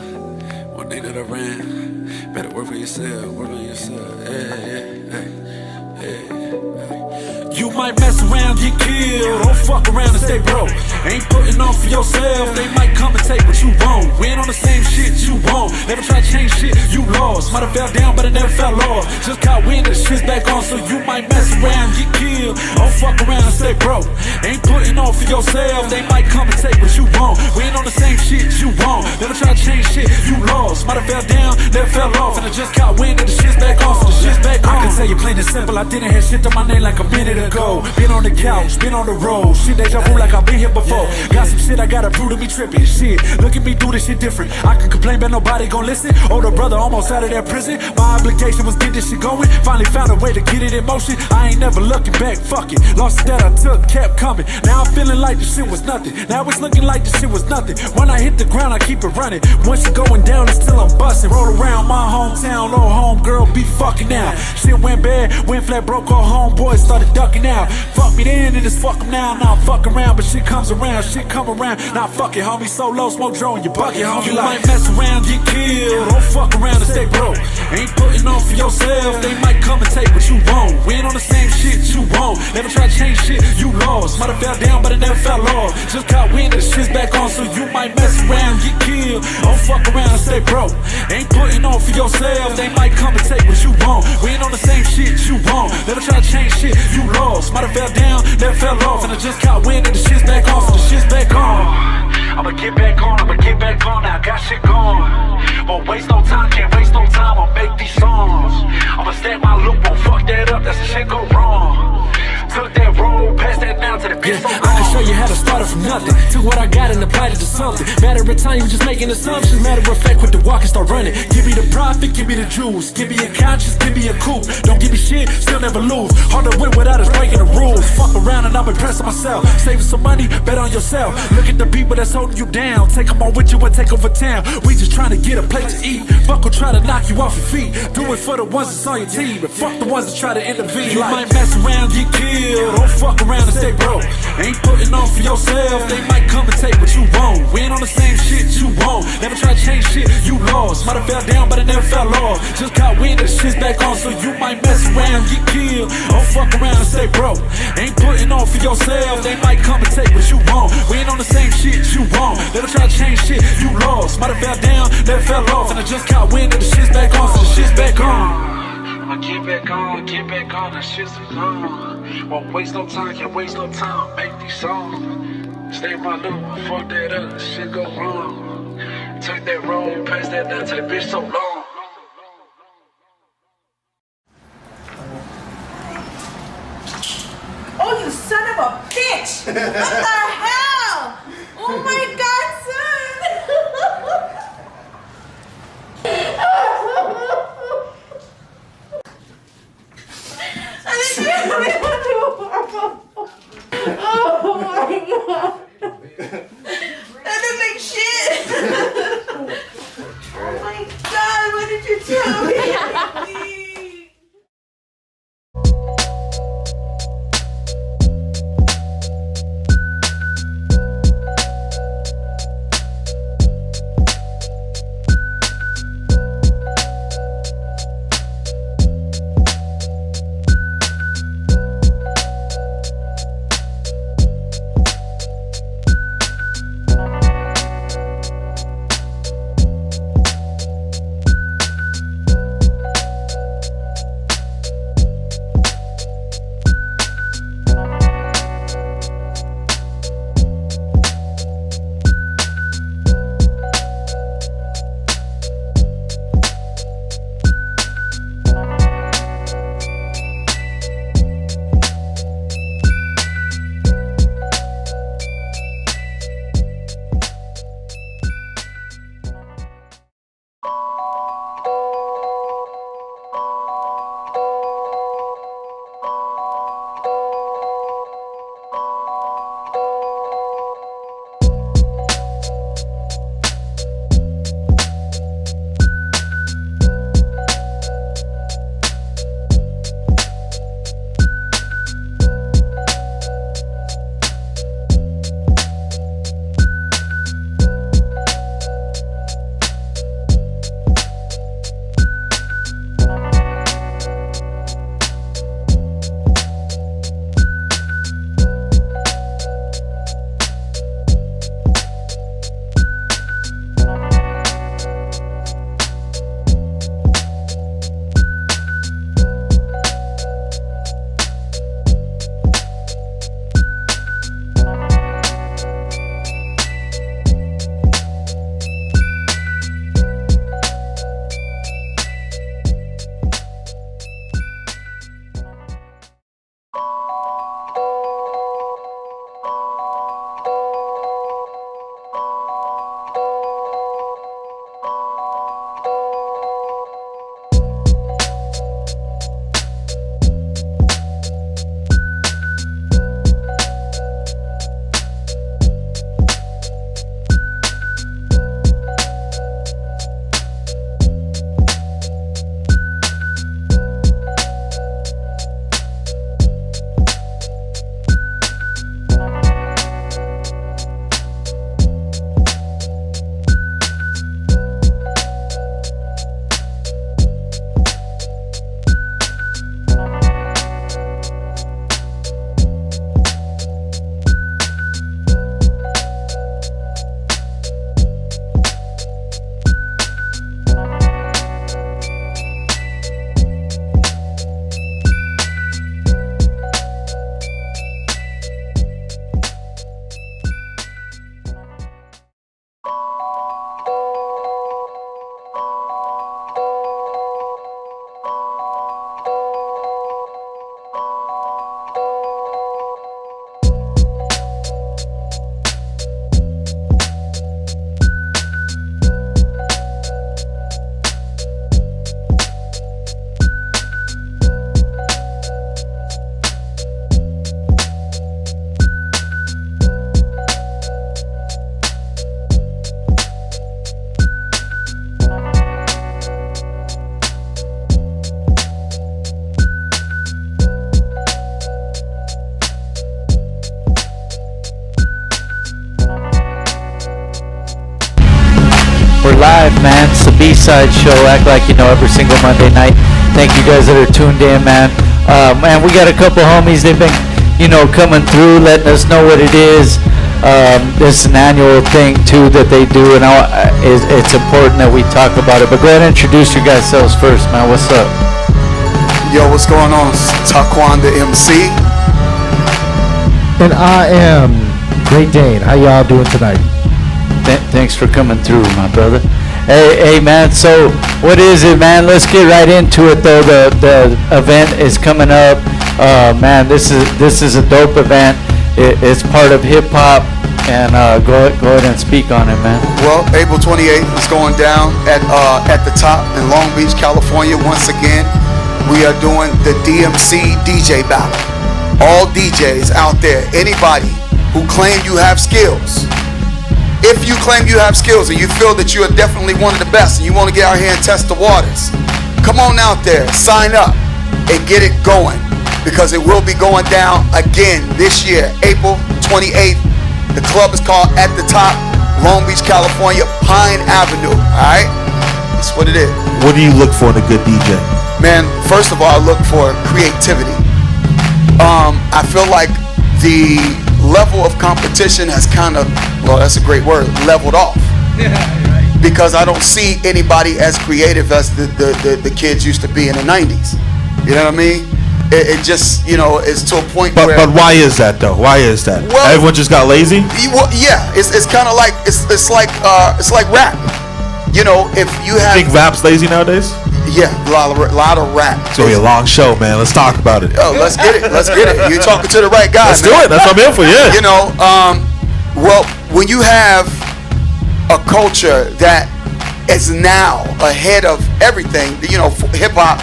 One day that I ran, better work for yourself, work on yourself. You might mess around, get killed. Don't fuck around and stay broke. Ain't putting on for yourself. They might come and take what you want. We ain't on the same shit you want. Never try to change shit you lost. Might have fell down, but it never fell off. Just caught wind, the shit's back on. So you might mess around, get killed. Don't fuck around and stay broke. Ain't putting on for yourself. They might come and take what you want. We ain't on the same shit you want. Never try to change shit you lost. Might have fell down, never fell off. And I just caught wind, and the shit's back on. So the shit's back on. I can tell you plain and simple, I didn't have shit to my name like a minute ago. Been on the couch, been on the road. Shit, deja vu like I've been here before. Got some shit I gotta prove to me tripping. Shit, look at me do this shit different. I can complain but nobody gon' listen. Older brother almost out of that prison. My obligation was get this shit going. Finally found a way to get it in motion. I ain't never looking back, fuck it. Lost that I took, kept coming. Now I'm feeling like this shit was nothing. Now it's looking like this shit was nothing. When I hit the ground I keep it running. Once it's going down it's till I'm busting. Roll around my hometown, low home girl be fucking now. Shit went bad, went flat, broke all homeboys started ducking out. Fuck me then and just fuck them now. Now I'm fucking around but shit comes around, shit come around. Now fuck it homie, so low, smoke drone, you bucket homie. You might mess around, get killed. Don't fuck around and stay broke. Ain't putting on for yourself. They might come and take what you want. We ain't on the same shit you want. Never try to change shit you lost. Might have fell down but it never fell off. Just caught wind and the shit's back on. So you might mess around, get killed. Don't fuck around and stay broke. Ain't putting on for yourself. They might come and take what you want. We ain't on the same shit you want. Never try to change shit you lost. Might have fell down, never fell off. And I just caught wind and the shit's back on. So the shit's back on. I'ma get back on, I'ma get back on. Now I got shit going. Won't waste no time, can't waste no time. I'll make these songs. I'ma stack my look, won't fuck that up. That's the shit go wrong. Took that road, passed that down to the bitch. Yeah, I can show you how to start it from nothing. Took what I got and applied it to something. Matter of time, you just making assumptions. Matter of fact, with the walk and start running. Give me the profit, give me the juice. Give me a conscience, give me a coup. Don't give me shit, still never lose. Hard to win without us breaking the rules. Fuck around and I'm impressing myself. Saving some money, bet on yourself. Look at the people that's holding you down. Take them on with you and take over town. We just trying to get a plate to eat. Fuck will try to knock you off your feet. Do it for the ones that's on your team. And fuck the ones that try to intervene. You might mess around, get killed. Don't fuck around and stay broke. Ain't putting on for yourself. They might come and take what you want. We ain't on the same shit you want. Never try to change shit you lost. Might have fell down but it never fell off. Just caught wind and the shit's back on. So you might mess around, get killed. Don't fuck around and stay broke. Ain't putting on for yourself. They might come and take what you want. We ain't on the same shit you want. Never try to change shit you lost. Might have fell down, never fell off. And I just caught wind and the shit's back on. So the shit's back on. I'ma get back on, that shit's gone. Won't waste no time, can't waste no time. Make these songs. Stay my loop, fuck that up, shit go wrong. Took that road, passed that down to the bitch so long. Oh, you son of a bitch! What the hell? Oh my god, son! Oh my god! That didn't make shit! Oh my god, what did you tell me? It's the B-Side Show. Act like you know every single Monday night. Thank you guys that are tuned in, man. Man, we got a couple homies. They've been, coming through, letting us know what it is. This is an annual thing too that they do, and it's important that we talk about it. But go ahead and introduce your guys selves first, man. What's up? Yo, what's going on? It's Toquon the MC. And I am Great Daine. How y'all doing tonight? Thanks for coming through, my brother. Hey, man. So, what is it, man? Let's get right into it, though. The event is coming up. Man, this is a dope event. It's part of hip hop, and go ahead and speak on it, man. Well, April 28th is going down at the top in Long Beach, California. Once again, we are doing the DMC DJ battle. All DJs out there, anybody who claim you have skills. If you claim you have skills and you feel that you are definitely one of the best and you want to get out here and test the waters, come on out there, sign up, and get it going, because it will be going down again this year, April 28th. The club is called At the Top, Long Beach, California, Pine Avenue. All right, that's what it is. What do you look for in a good DJ? Man, first of all, I look for creativity. I feel like the level of competition has kind of, well, that's a great word, leveled off. Yeah, right. Because I don't see anybody as creative as the kids used to be in the 90s. You know what I mean? It just, it's to a point where... But why is that, though? Why is that? Well, everyone just got lazy? Well, yeah, it's kind of like, it's like rap. If you have... You think rap's lazy nowadays? Yeah, a lot of rap. It's gonna be a long show, man. Let's talk about it. Oh, let's get it. You're talking to the right guy. Let's do it. That's what I'm here for. Yeah. Well, when you have a culture that is now ahead of everything, hip hop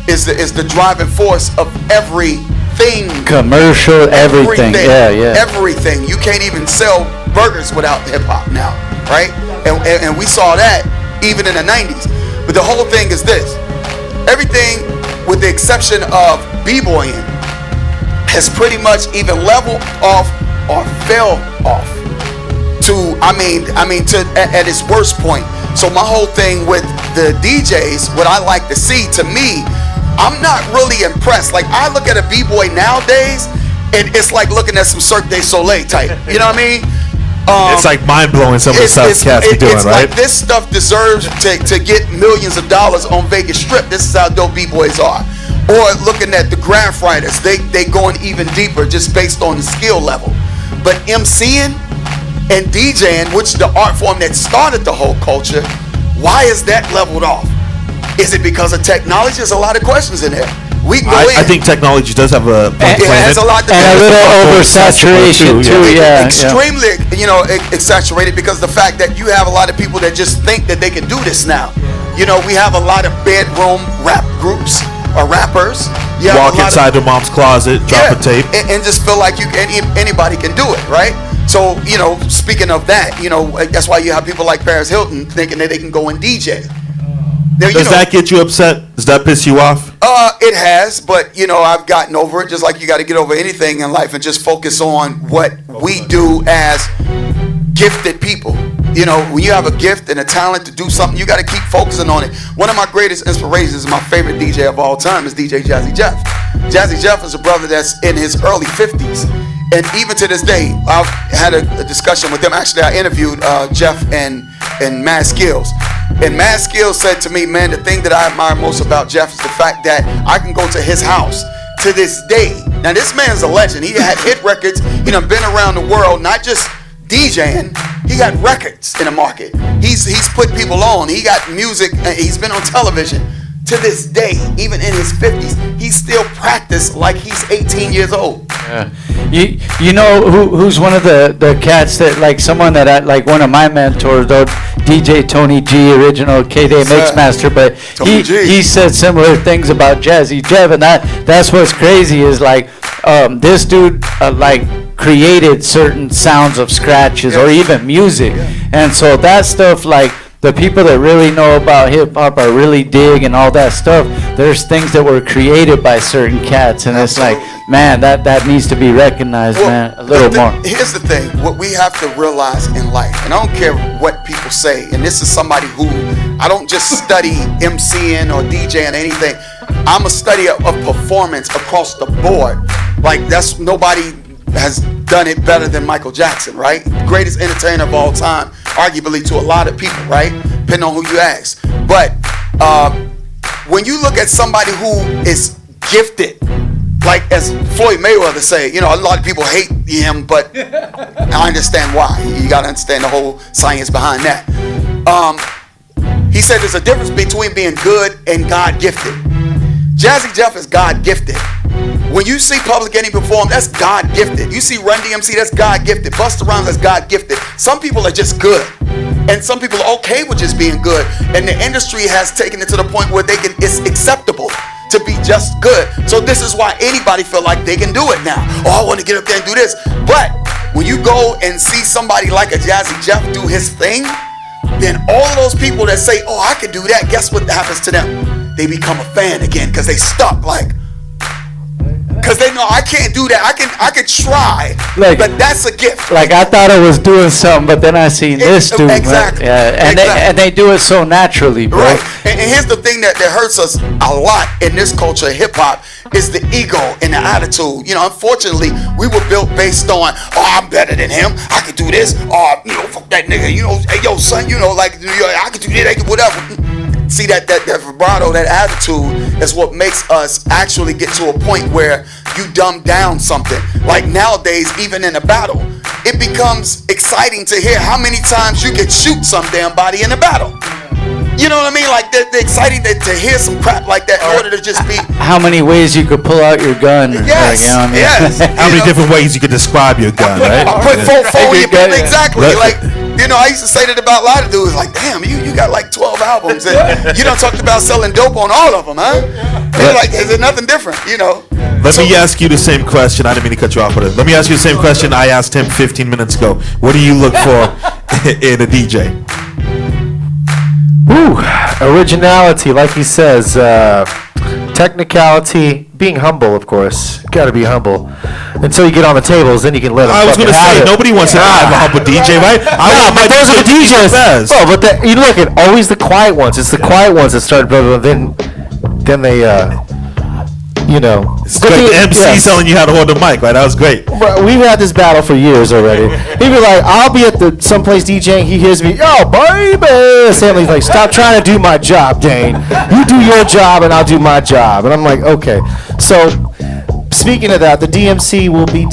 is the driving force of everything. Commercial, everything. Yeah. Everything. You can't even sell burgers without hip hop now, right? And we saw that even in the 90s. But the whole thing is this. Everything, with the exception of b-boying, has pretty much either leveled off or fell off to, at its worst point. So my whole thing with the DJs, what I like to see, to me, I'm not really impressed. Like, I look at a b-boy nowadays, and it's like looking at some Cirque du Soleil type. You know what I mean? It's like mind-blowing some of the stuff cats be doing, right? Like, this stuff deserves to get millions of dollars on Vegas Strip. This is how dope b-boys are. Or looking at the Grand Fighters, they going even deeper just based on the skill level. But MCing and DJing, which is the art form that started the whole culture, why is that leveled off? Is it because of technology? There's a lot of questions in there. We can go in. I think technology does have a it has a lot to do and a little oversaturation too. Yeah, extremely, exaggerated, because the fact that you have a lot of people that just think that they can do this now. We have a lot of bedroom rap groups or rappers. Walk inside their mom's closet, drop a tape, and just feel like anybody can do it, right? So speaking of that, that's why you have people like Paris Hilton thinking that they can go and DJ. Does that get you upset? Does that piss you off? It has, but I've gotten over it. Just like you got to get over anything in life and just focus on what we do as gifted people. When you have a gift and a talent to do something, you got to keep focusing on it. One of my greatest inspirations, my favorite DJ of all time, is DJ Jazzy Jeff. Jazzy Jeff is a brother that's in his early 50s. And even to this day, I've had a discussion with him. Actually, I interviewed Jeff and Mad Skills. And Mad Skills said to me, man, the thing that I admire most about Jeff is the fact that I can go to his house to this day. Now, this man's a legend. He had hit records, been around the world, not just DJing. He got records in the market. He's put people on. He got music. He's been on television. To this day, even in his 50s, he still practiced like he's 18 years old. Yeah. Who's one of the cats that, like, someone that I, like, one of my mentors, though, DJ Tony G, original K-Day Mixmaster, but he said similar things about Jazzy Jeff, and that's what's crazy is, like, this dude created certain sounds of scratches or even music, and so that stuff, like, the people that really know about hip-hop are really dig and all that stuff. There's things that were created by certain cats, and it's like, man, that needs to be recognized, man, a little more. Here's the thing. What we have to realize in life, and I don't care what people say, and this is somebody who I don't just study MCing or DJing or anything. I'm a study of performance across the board. Like that's nobody has done it better than Michael Jackson, right? Greatest entertainer of all time, arguably to a lot of people, right? Depending on who you ask. But when you look at somebody who is gifted, like as Floyd Mayweather say, you know, a lot of people hate him, but I understand why. You got to understand the whole science behind that. He said there's a difference between being good and God gifted. Jazzy Jeff is God gifted. When you see Public Enemy perform, that's God gifted. You see Run DMC, that's God gifted. Busta Rhymes, that's God gifted. Some people are just good, and some people are okay with just being good. And the industry has taken it to the point where it's acceptable to be just good. So this is why anybody feel like they can do it now. Oh, I want to get up there and do this. But when you go and see somebody like a Jazzy Jeff do his thing, then all of those people that say, oh, I can do that, guess what happens to them? They become a fan again because they stuck like, because they know I can't do that. I can try, like, but that's a gift. Like I thought I was doing something, but then I seen this dude. Exactly. Yeah, and they do it so naturally, bro. Right. And here's the thing that hurts us a lot in this culture of hip hop is the ego and the attitude. You know, unfortunately, we were built based on, oh, I'm better than him. I can do this. Oh, you know, fuck that nigga. You know, hey, yo, son. You know, like I can do that. I can whatever. See that vibrato, that attitude is what makes us actually get to a point where you dumb down something. Like nowadays, even in a battle, it becomes exciting to hear how many times you can shoot some damn body in a battle. You know what I mean? Like they're excited to hear some crap like that in order to just be. How many ways you could pull out your gun? Yes, you know what I mean? yes. How many different ways you could describe your gun, right? Put exactly. Like, you know, I used to say that about a lot of dudes. Like, damn, you got like 12 albums, and you done talked about selling dope on all of them, huh? They're like, is it nothing different? You know. Let me ask you the same question. I didn't mean to cut you off with it. Let me ask you the same question I asked him 15 minutes ago. What do you look for in a DJ? Ooh, originality, like he says, technicality, being humble, of course. Got to be humble until you get on the tables. Then you can let them. I was going to say nobody wants to have a humble DJ, right? But those are the DJs. Oh, but you look at always the quiet ones. It's the quiet ones that start building. Then they, you know. It's great. The MC telling you how to hold the mic, right? That was great. Bro, we've had this battle for years already. He'd be like, I'll be at the someplace DJing. He hears me, oh, baby. Sammy's like, stop trying to do my job, Daine. You do your job and I'll do my job. And I'm like, okay. So, speaking of that, the DMC will be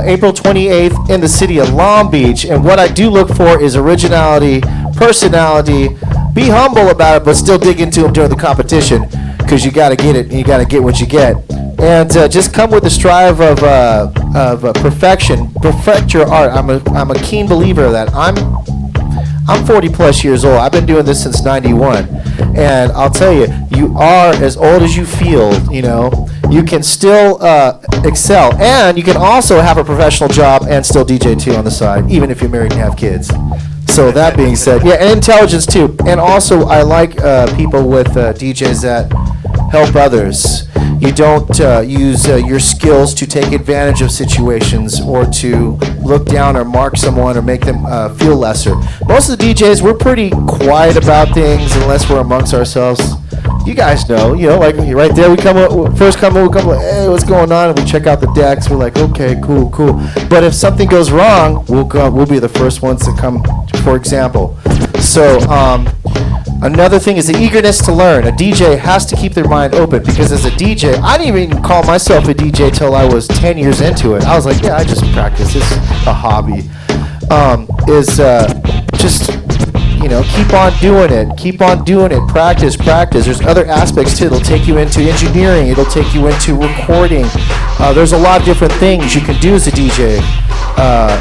April 28th in the city of Long Beach. And what I do look for is originality, personality. Be humble about it, but still dig into them during the competition. Because you got to get it, and you got to get what you get. And just come with the strive of perfection. Perfect your art. I'm a keen believer of that. I'm 40 plus years old. I've been doing this since 91. And I'll tell you, you are as old as you feel, you know. You can still excel. And you can also have a professional job and still DJ too on the side, even if you're married and have kids. So that being said, yeah, and intelligence too. And also, I like people with DJs that help others. You don't use your skills to take advantage of situations or to look down or mark someone or make them feel lesser. Most of the DJs, we're pretty quiet about things unless we're amongst ourselves. You guys know, like right there, we come up, hey, what's going on? And we check out the decks. We're like, okay, cool. But if something goes wrong, we'll be the first ones to come, for example. So, another thing is the eagerness to learn. A DJ has to keep their mind open because as a DJ, I didn't even call myself a DJ till I was 10 years into it. I was like, yeah, I just practice. It's a hobby. Just keep on doing it. Practice. There's other aspects too. It'll take you into engineering. It'll take you into recording. There's a lot of different things you can do as a DJ.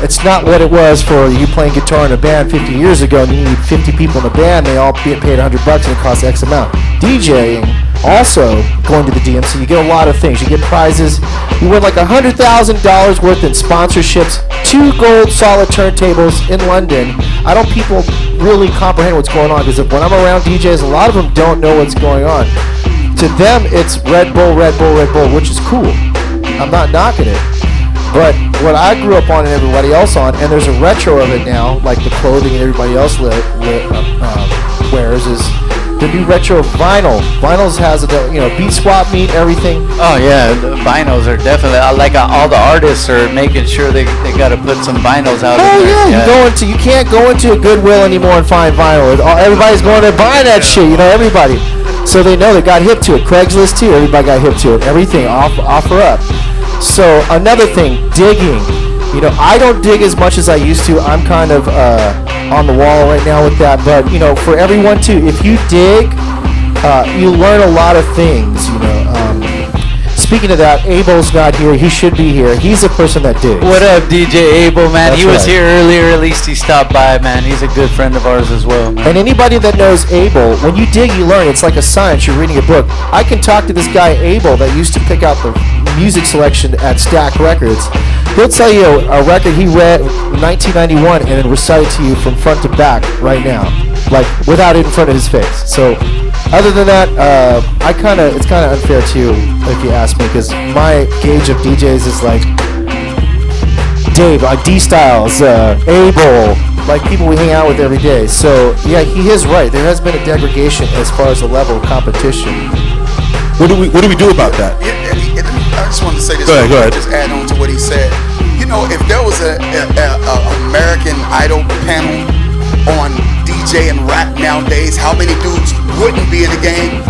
It's not what it was for you playing guitar in a band 50 years ago and you need 50 people in a band, they all get paid $100 and it costs X amount. DJing, also going to the DMC, you get a lot of things. You get prizes. You win like $100,000 worth in sponsorships, 2 gold solid turntables in London. I don't people really comprehend what's going on because when I'm around DJs, a lot of them don't know what's going on. To them, it's Red Bull, which is cool. I'm not knocking it. But what I grew up on and everybody else on, and there's a retro of it now, like the clothing and everybody else wears is the new retro vinyl. Vinyls has beat swap meet everything. Oh yeah, the vinyls are definitely all the artists are making sure they got to put some vinyls out. Oh yeah, you can't go into a Goodwill anymore and find vinyl. Everybody's going to buy that shit. Everybody. So they know they got hip to it. Craigslist too. Everybody got hip to it. Everything offer up. So another thing, digging. I don't dig as much as I used to. I'm kind of on the wall right now with that. But for everyone too, if you dig, you learn a lot of things. Speaking of that, Abel's not here. He should be here. He's a person that digs. What up, DJ Abel, man? That's he was right. here earlier. At least he stopped by, man. He's a good friend of ours as well, man. And anybody that knows Abel, when you dig, you learn. It's like a science. You're reading a book. I can talk to this guy, Abel, that used to pick out the music selection at Stack Records. He'll tell you a record he read in 1991 and then recite it to you from front to back right now, like without it in front of his face. So other than that, it's kind of unfair too, if you ask me, because my gauge of DJs is like Dave, D Styles, Abel, like people we hang out with every day. So yeah, he is right. There has been a degradation as far as the level of competition. What do we do about that? I just wanted to say this. Go ahead. Just add on to what he said. If there was a American Idol panel on DJ and rap nowadays, how many dudes wouldn't be in the game?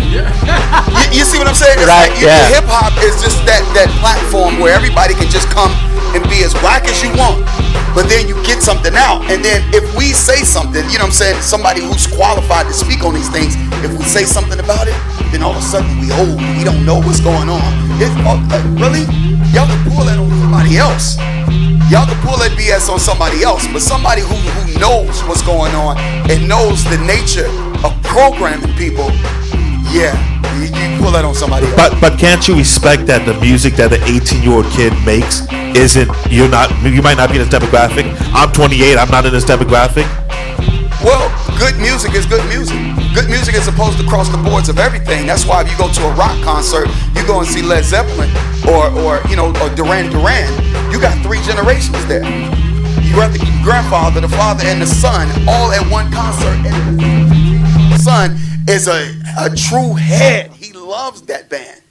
You see what I'm saying? It's right. Hip hop is just that platform where everybody can just come and be as whack as you want, but then you get something out. And then if we say something, somebody who's qualified to speak on these things, if we say something about it, then all of a sudden we don't know what's going on. Really? Y'all can pull that on somebody else. Y'all can pull that BS on somebody else, but somebody who knows what's going on and knows the nature of programming people, you pull that on somebody else. But can't you respect that the music that the 18-year-old kid makes you might not be in this demographic. I'm 28, I'm not in this demographic. Well, good music is good music. Good music is supposed to cross the boards of everything. That's why if you go to a rock concert, you go and see Led Zeppelin or Duran Duran, you got 3 generations there. You got the grandfather, the father, and the son all at one concert. And the son is a true head. He loves that band.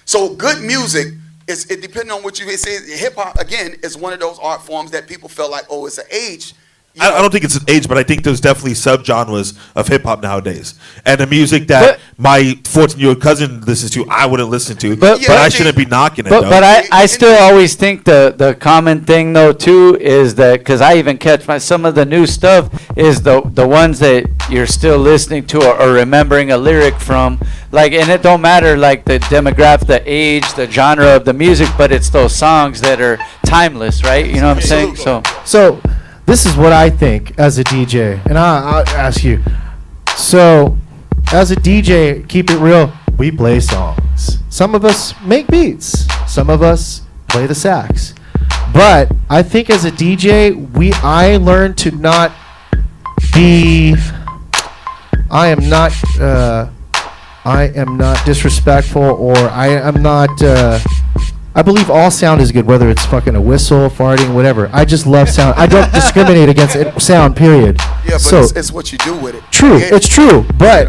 So good music it depending on what you say. Hip hop again is one of those art forms that people feel like, it's an age. I don't think it's an age, but I think there's definitely subgenres of hip hop nowadays. And the music that my 14-year-old cousin listens to, I wouldn't listen to. But I shouldn't be knocking it. But I still always think the common thing though too is that, because I even catch some of the new stuff is the ones that you're still listening to or remembering a lyric from. Like, and it don't matter like the demographic, the age, the genre of the music, but it's those songs that are timeless, right? You know what I'm saying? So this is what I think as a DJ, and I'll ask you. So, as a DJ, keep it real. We play songs. Some of us make beats. Some of us play the sax. But I think as a DJ, I learned to not be. I am not disrespectful, or I am not. I believe all sound is good, whether it's fucking a whistle, farting, whatever. I just love sound. I don't discriminate against sound, period. Yeah, but it's what you do with it. True, it's true. But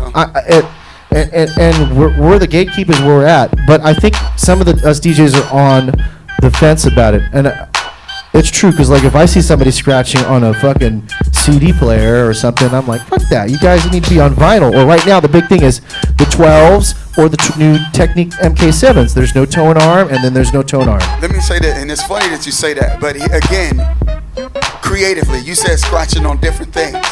we're the gatekeepers where we're at. But I think some of us DJs are on the fence about it. And it's true, because like if I see somebody scratching on a fucking CD player or something, I'm like, fuck that. You guys need to be on vinyl. Or right now, the big thing is the 12s or the new Technique MK7s. There's no tone arm, and then there's no tone arm. Let me say that, and it's funny that you say that, but again, creatively, you said scratching on different things.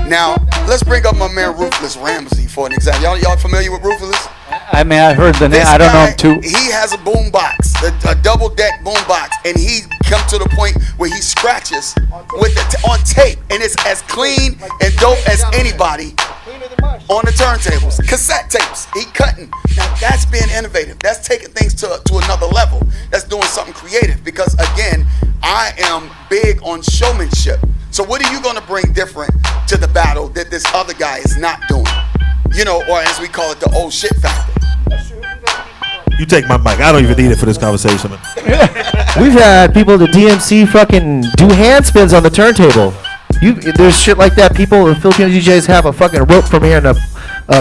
Now, let's bring up my man Ruthless Ramsey for an example. Y'all familiar with Ruthless? I mean, I heard the name. I don't know him too. He has a boom box, a double deck boom box, and he come to the point where he scratches with on tape, and it's as clean and dope as anybody on the turntables, cassette tapes. He cutting. Now that's being innovative. That's taking things to another level. That's doing something creative. Because again, I am big on showmanship. So what are you going to bring different to the battle that this other guy is not doing? Or as we call it, the old shit factor. You take my mic. I don't even need it for this conversation. We've had people at the DMC fucking do hand spins on the turntable. There's shit like that. People, the Filipino DJs have a fucking rope from here and a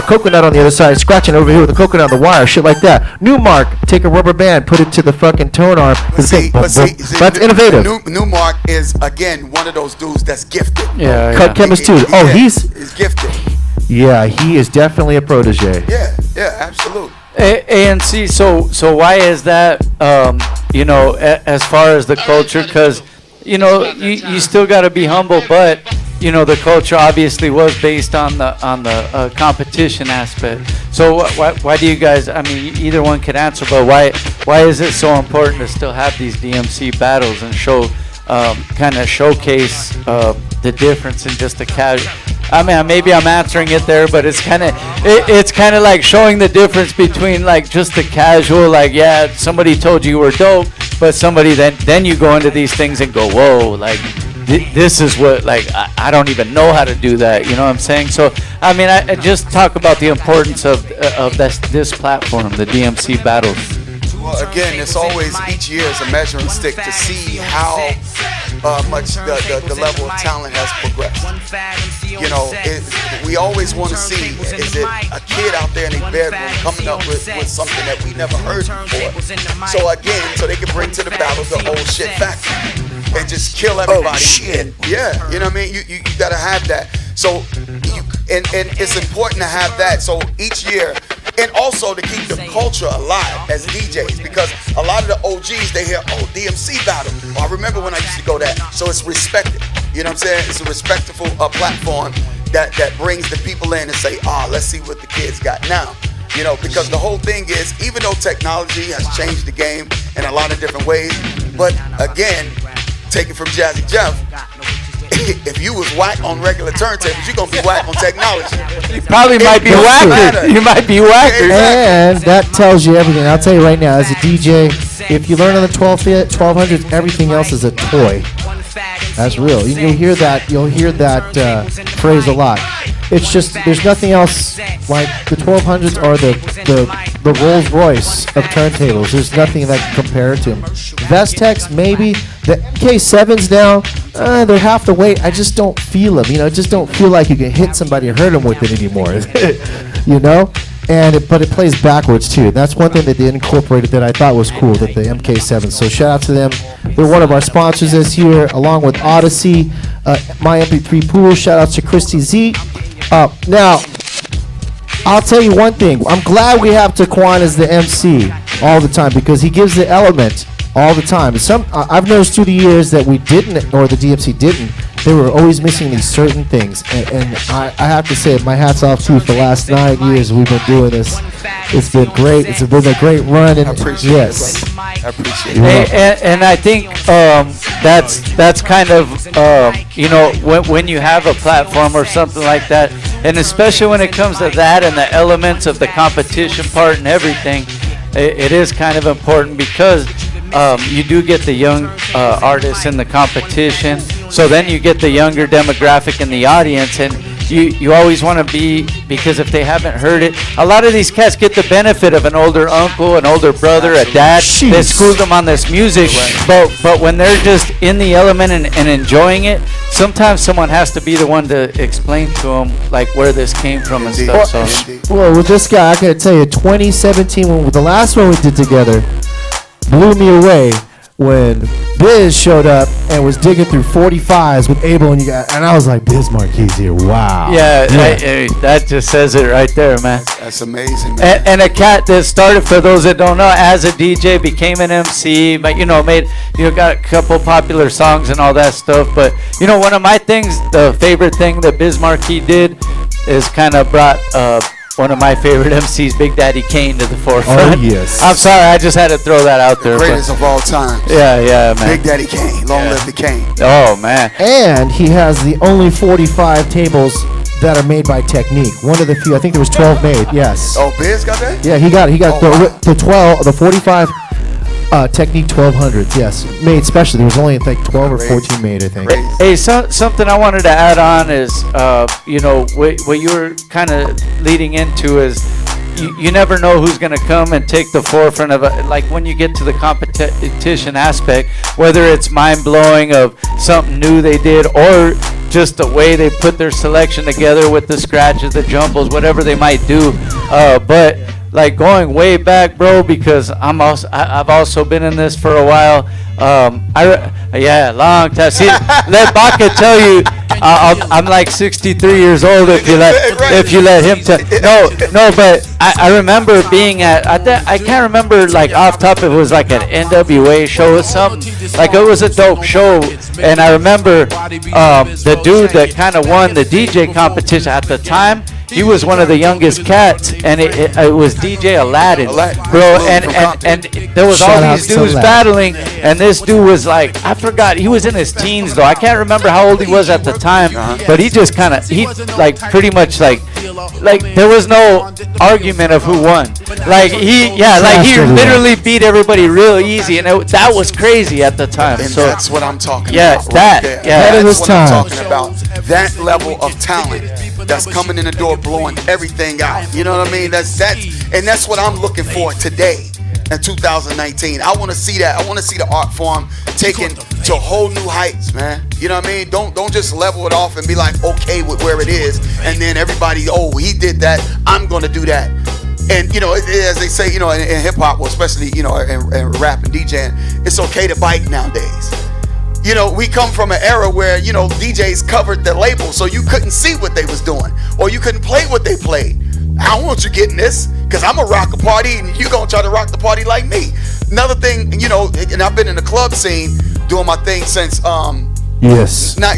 coconut on the other side, scratching over here with a coconut on the wire, shit like that. Newmark, take a rubber band, put it to the fucking tone arm. But that's innovative. Newmark is again one of those dudes that's gifted. Yeah, cut chemist too. Oh, he's gifted. Yeah, he is definitely a protege. Yeah, absolutely. ANC. So why is that? As far as the culture, because you still got to be humble, but the culture obviously was based on the competition aspect. So why do you guys? I mean, either one could answer, but why is it so important to still have these DMC battles and kind of showcase the difference in just the casual? I mean, maybe I'm answering it there, but it's kind of like showing the difference between like just the casual, like somebody told you were dope, but somebody then you go into these things and go, whoa, like this is what, like I don't even know how to do that. You know what I'm saying? So I mean, I just talk about the importance of this platform, the DMC battles. Well, again, it's always each year is a measuring stick to see how much the level of talent has progressed. We always want to see, is it a kid out there in a bedroom coming up with something that we never heard before? So again, so they can bring to the battle the old shit factor and just kill everybody. Oh, shit. Yeah, you know what I mean? You gotta have that. So, and it's important to have that. So each year, and also to keep the culture alive as DJs, because a lot of the OGs, they hear, oh, DMC battle. Oh, I remember when I used to go that. So it's respected. You know what I'm saying? It's a respectful platform that brings the people in and say, let's see what the kids got now. Because the whole thing is, even though technology has changed the game in a lot of different ways, but again, take it from Jazzy Jeff, if you was whack on regular turntables, you're going to be whack on technology. You probably might be whacker. You might be whacker. And that tells you everything. I'll tell you right now, as a DJ, if you learn on the 1200s, everything else is a toy. That's real. You'll hear that phrase a lot. It's just, there's nothing else like the 1200s are the Rolls Royce of turntables. There's nothing that can compare to them. Vestex, maybe. The MK7s now, they're half the weight. I just don't feel them. I just don't feel like you can hit somebody and hurt them with it anymore. But it plays backwards too. That's one thing that they incorporated that I thought was cool, that the MK7. So shout out to them. They're one of our sponsors this year, along with Odyssey, My MP3 Pool. Shout out to Christy Z. Now, I'll tell you one thing. I'm glad we have Toquon as the MC all the time, because he gives the element all the time. I've noticed through the years that we didn't, or the DMC didn't, they were always missing these certain things. And I have to say, my hat's off to you. For the last 9 years we've been doing this. It's been great. It's been a great run. And I appreciate it. I appreciate it. And I think that's kind of, when you have a platform or something like that, and especially when it comes to that and the elements of the competition part and everything, it is kind of important, because you do get the young artists in the competition, so then you get the younger demographic in the audience, and you always want to be, because if they haven't heard it, a lot of these cats get the benefit of an older uncle, an older brother, a dad that schooled them on this music, but when they're just in the element and enjoying it, sometimes someone has to be the one to explain to them like where this came from and stuff. Well, with this guy, I gotta tell you, 2017, when the last one we did together, blew me away when Biz showed up and was digging through 45s with Abel and I was like, Biz Marquis here, wow. Yeah. That just says it right there, man. That's amazing, man. And a cat that started, for those that don't know, as a DJ, became an MC, but got a couple popular songs and all that stuff. But one of my things, the favorite thing that Biz Marquis did is kind of brought one of my favorite MCs, Big Daddy Kane, to the forefront. Oh, yes. I'm sorry, I just had to throw that out there. The greatest of all time. Yeah, man. Big Daddy Kane. Long live the Kane. Oh, man. And he has the only 45 tables that are made by Technique. One of the few. I think there was 12 made. Yes. Oh, Biz got that? Yeah, he got the 45 Technique 1200s. Yes, made specially. There was only like 12 or 14 made, I think. Hey, something I wanted to add on is, what you were kind of leading into is, you never know who's going to come and take the forefront of it. Like when you get to the competition aspect, whether it's mind-blowing of something new they did, or just the way they put their selection together with the scratches, the jumbles, whatever they might do. But like going way back, bro, because I've also been in this for a while. Long time. See, let Baca tell you. I'm like 63 years old if you let him tell. No, but I remember being at. I can't remember like off top if it was like an NWA show or something. Like it was a dope show, and I remember the dude that kind of won the DJ competition at the time. He was one of the youngest cats, and it was DJ Aladdin, bro. And there was all these dudes battling, and this dude was like, I forgot, he was in his teens though. I can't remember how old he was at the time, but he just kind of, pretty much like there was no argument of who won. Like he literally beat everybody real easy, and that was crazy at the time. And so that's what I'm talking about. That's what I'm talking about. That level of talent that's coming in the door, blowing everything out. You know what I mean? That's what I'm looking for today in 2019. I want to see that. I want to see the art form taken to whole new heights, man. You know what I mean? Don't just level it off and be like okay with where it is, and then everybody, oh, he did that, I'm gonna do that. And you know, as they say, you know, in hip hop, well, especially you know, in rap and DJing, it's okay to bite nowadays. You know, we come from an era where, you know, DJs covered the label, so you couldn't see what they was doing, or you couldn't play what they played. I don't want you getting this, because I'm going to rock a party, and you're going to try to rock the party like me. Another thing, you know, and I've been in the club scene doing my thing since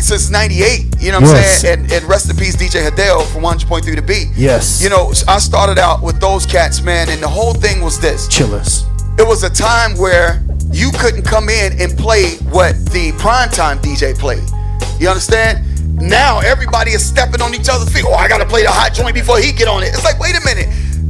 since 98, you know what I'm saying? And rest in peace, DJ Hideo from 100.3 The Beat. Yes. You know, I started out with those cats, man, and the whole thing was this. Chillers. It was a time where you couldn't come in and play what the primetime DJ played. You understand? Now everybody is stepping on each other's feet. Oh, I gotta play the hot joint before he get on it. It's like, wait a minute.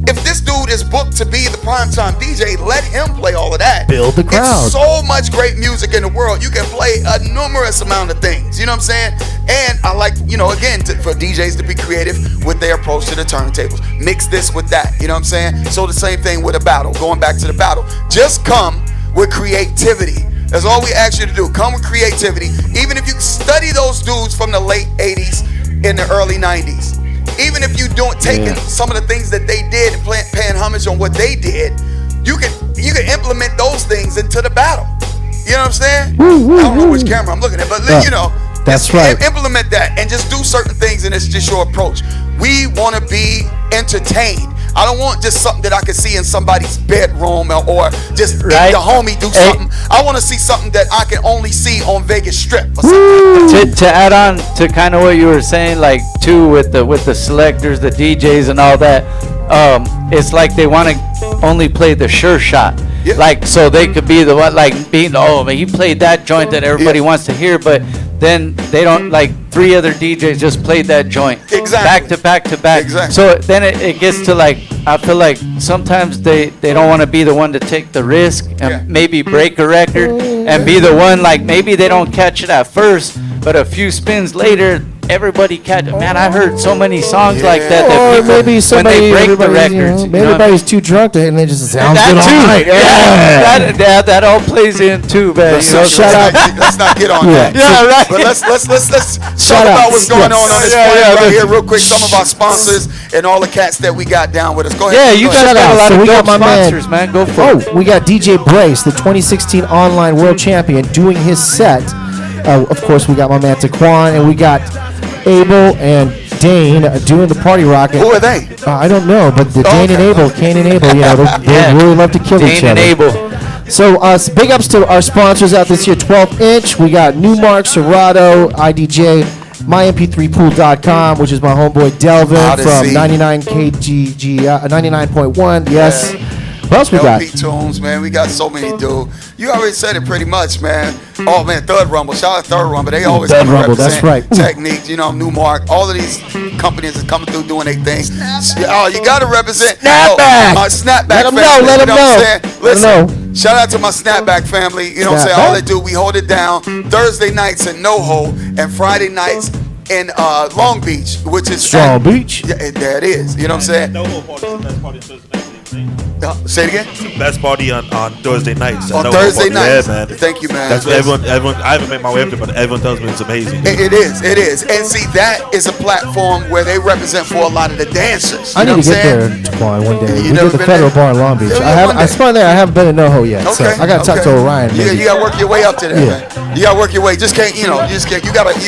If this dude is booked to be the primetime DJ, let him play all of that. Build the crowd. It's so much great music in the world. You can play a numerous amount of things. You know what I'm saying? And I like, you know, again, for DJs to be creative with their approach to the turntables. Mix this with that. You know what I'm saying? So the same thing with a battle. Going back to the battle. Just come with creativity. That's all we ask you to do. Come with creativity. Even if you study those dudes from the late 80s and the early 90s. Even if you don't taking some of the things that they did and paying homage on what they did, you can implement those things into the battle. You know what I'm saying? I don't know which camera I'm looking at, but you know, that's right. Implement that and just do certain things, and it's just your approach. We want to be entertained. I don't want just something that I can see in somebody's bedroom or just the homie do something. I want to see something that I can only see on Vegas Strip. To add on to kind of what you were saying, like too with the selectors, the DJs, and all that, it's like they want to only play the sure shot. Yeah. Like so they could be the one like being he played that joint that everybody wants to hear, but then they don't like 3 other DJs just played that joint back to back to back. Exactly. So then it gets to like I feel like sometimes they don't want to be the one to take the risk and maybe break a record and be the one like maybe they don't catch it at first, but a few spins later everybody catch it. Man, I heard so many songs like that people, maybe somebody, when they break the records, maybe everybody's too drunk and they just sounds good all night. That all plays in too, man. Let's not get on that. Yeah, right. But let's talk about what's going on this point right here real quick. Some of our sponsors and all the cats that we got down with us. Go ahead. Yeah, you guys got a lot of dope sponsors, man. Go for it. We got DJ Brace, the 2016 online world champion, doing his set. Of course, we got my man Toquon, and we got Abel and Daine doing the party rock. Who are they? I don't know, but the Daine and Abel, Cain and Abel, you know, they really love to kill each other. Daine and Abel. So big ups to our sponsors out this year. 12 Inch, we got Newmark, Serato, IDJ, MyMP3Pool.com, which is my homeboy Delvin from 99 KGG, 99.1. Yes. What else we got? LP Tunes, man. We got so many, dude. You already said it pretty much, man. Oh, man, Third Rumble. Shout out Third Rumble. They always Third come Rumble, represent that's right. Techniques, you know, Newmark. All of these companies are coming through doing their thing. Oh, you got to represent. Snapback. Snapback Let them family. know. Let them know. Listen, shout out to my Snapback family. You know what I'm saying? All they do, we hold it down. Thursday nights in NoHo and Friday nights in Long Beach, which is Strong Beach. Yeah, there it is. You know what I'm saying? NoHo party is the best party in Cincinnati. Say it again. It's the best party on Thursday nights. On Thursday nights. Yeah, man. Thank you, man. That's what everyone. I haven't made my way up there, but everyone tells me it's amazing. It is. And see, that is a platform where they represent for a lot of the dancers. I need to get there, Toquon, one day. We did the Federal Bar in Long Beach. I spun there. I haven't been to NoHo yet. Okay. So I got to talk to Orion. You got to work your way up to there, man. You got to work your way. Just can't, you just can't. You got to,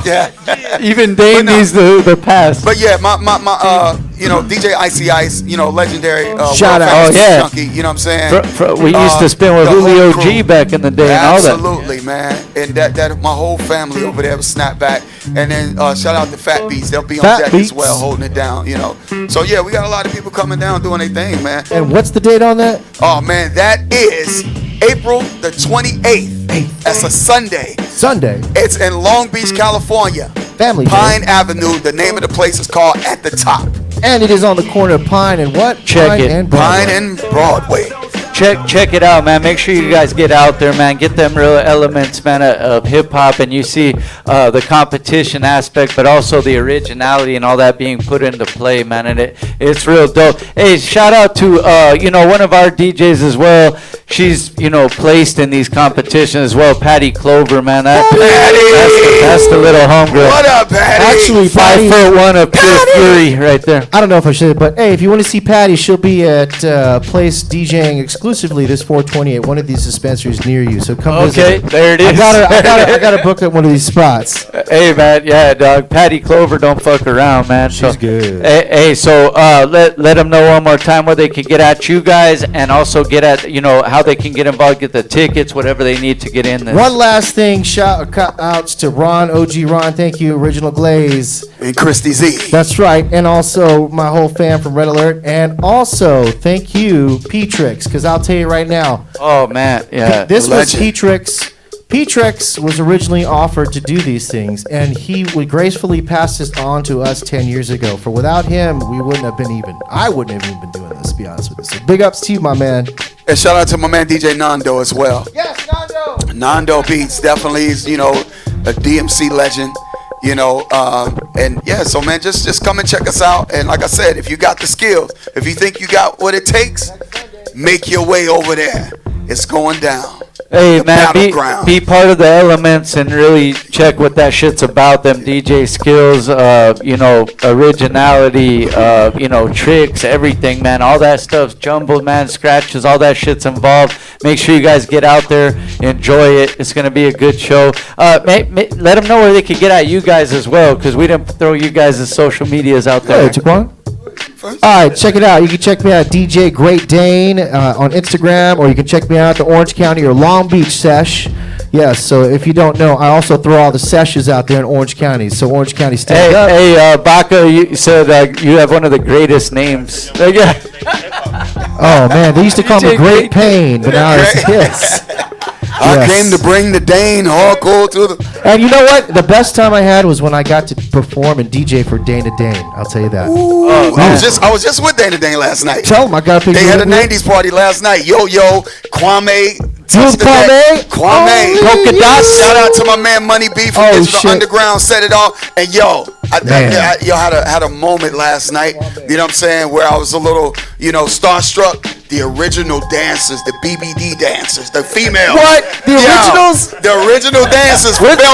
yeah. Even Daine needs the pass. But yeah, my DJ Icy Ice, legendary. Shout out. Oh, yeah. Junkie, you know what I'm saying? We used to spin with Julio G back in the day and all that. Absolutely, man. And that my whole family over there was Snapback. And then shout out to Fat Beats. They'll be on deck as well, holding it down, So yeah, we got a lot of people coming down doing their thing, man. And what's the date on that? Oh man, that is April the 28th. That's a Sunday. It's in Long Beach, California. Family Pine Avenue. The name of the place is called At the Top. And it is on the corner of Pine and what? Check it. Pine and Broadway. Check it out, man. Make sure you guys get out there, man. Get them real elements, man, of hip hop, and you see the competition aspect, but also the originality and all that being put into play, man. And it's real dope. Hey, shout out to one of our DJs as well. She's placed in these competitions as well, Patty Clover, man. That's the little homegirl. What up, Patty? Actually, 5'1" of pure fury right there. I don't know if I should, but hey, if you want to see Patty, she'll be at Place DJing exclusively this 420 at one of these dispensaries near you. So come visit. Okay, there it is. I got to book at one of these spots. Hey, man, yeah, dog. Patty Clover don't fuck around, man. She's good. Hey, so let them know one more time where they can get at you guys, and also get at how they can get involved, get the tickets, whatever they need to get in this. One last thing, shout outs to Ron, OG Ron, thank you, Original Glaze. And Christy Z. That's right, and also my whole fam from Red Alert, and also thank you, P-Trix, because I'll tell you right now. Oh, man, yeah. This was P-Trix. P-Trix was originally offered to do these things, and he would gracefully pass this on to us 10 years ago. For without him, I wouldn't have even been doing this, to be honest with you. So big ups to you, my man. And shout out to my man DJ Nando as well. Yes, Nando. Nando Beats definitely is, a DMC legend. And yeah, so man, just come and check us out. And like I said, if you got the skills, if you think you got what it takes, make your way over there. It's going down. Hey, man, be part of the elements and really check what that shit's about. Them DJ skills, originality, tricks, everything, man. All that stuff's jumbled, man. Scratches, all that shit's involved. Make sure you guys get out there, enjoy it. It's going to be a good show. Let them know where they can get at you guys as well, because we didn't throw you guys' social medias out there. Hey, Toquon. All right, check it out. You can check me out at DJ Great Daine on Instagram, or you can check me out at the Orange County or Long Beach sesh. Yes, so if you don't know, I also throw all the sessions out there in Orange County. So Orange County, stand up. Hey, Baca, you said you have one of the greatest names. Oh man, they used to call me Great Pain, but now it's this. I came to bring the Daine hardcore to the. And you know what? The best time I had was when I got to perform and DJ for Daine. I'll tell you that. Ooh, I was just with Daine last night. Tell them I got. They had a '90s party last night. Yo, Kwame. Kwame. Polka dots. Shout out to my man Money B from Digital Underground. Set it off. And I had a moment last night. You know what I'm saying? Where I was a little, starstruck. The original dancers, the BBD dancers, the female. What? The originals? The original dancers with the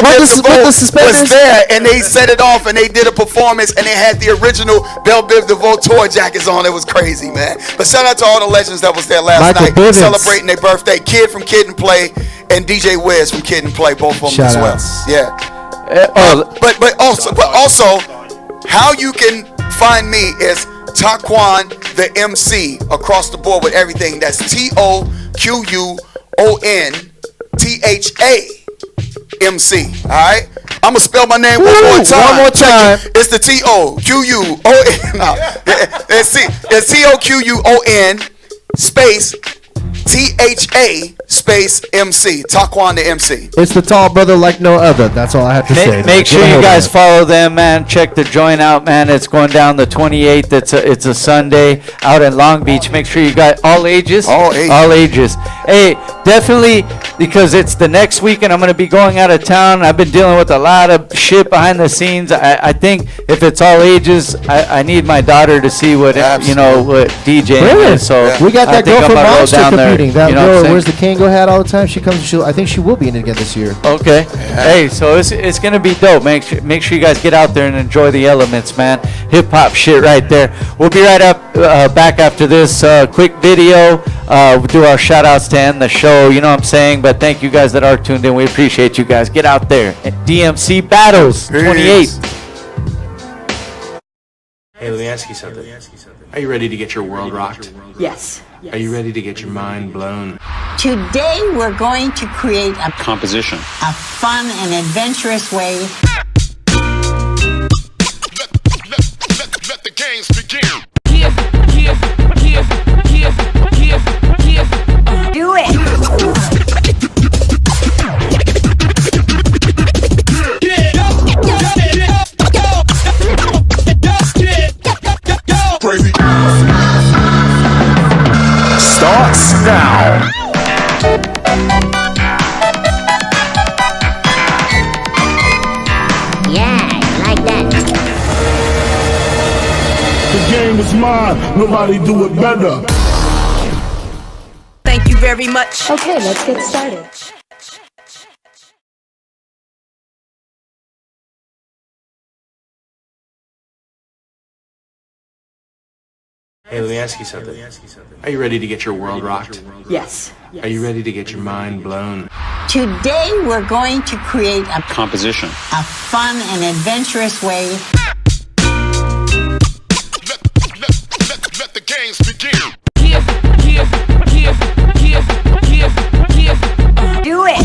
suspenders? Was there, and they set it off, and they did a performance, and they had the original Belle Biv DeVoe tour jackets on. It was crazy, man. But shout out to all the legends that was there last night, celebrating their birthday. Kid from Kid and Play, and DJ Wiz from Kid and Play, both of them as well. Yeah. But also, how you can find me is Toquon the MC across the board with everything. That's TOQUON THA MC. All right, I'm gonna spell my name one more time. It's the TOQUON. It's TOQUON space THA space MC. Toquon the MC. It's the tall brother like no other. That's all I have to say. Make sure you guys follow them, man. Check the joint out, man. It's going down the 28th. It's a Sunday out in Long Beach. Make sure you got all ages. All ages. Hey, definitely because it's the next weekend. I'm going to be going out of town. I've been dealing with a lot of shit behind the scenes. I think if it's all ages, I need my daughter to see what what DJ Really? is. So we got that girl from Monster down competing. There, that girl, where's where's the Kango hat all the time? She comes. I think she will be in it again this year. Okay. Hey, so it's gonna be dope. Make sure you guys get out there and enjoy the elements, man. Hip hop shit right there. We'll be right up back after this quick video. We'll do our shout outs to end the show. You know what I'm saying? But thank you guys that are tuned in. We appreciate you guys. Get out there. DMC Battles 28. Hey, let me ask you something. Are you ready to get your world rocked? Yes. Are you ready to get your mind blown? Today we're going to create a Composition. fun and adventurous way. Let the games begin. Do it. Crazy. Starts now. The game is mine. Nobody do it better. Thank you very much. Okay, let's get started. Hey, let me ask you something. Are you ready to get your world rocked? Yes. Are you ready to get your mind blown? Today we're going to create a Composition. fun and adventurous way. Let the games begin. Do it.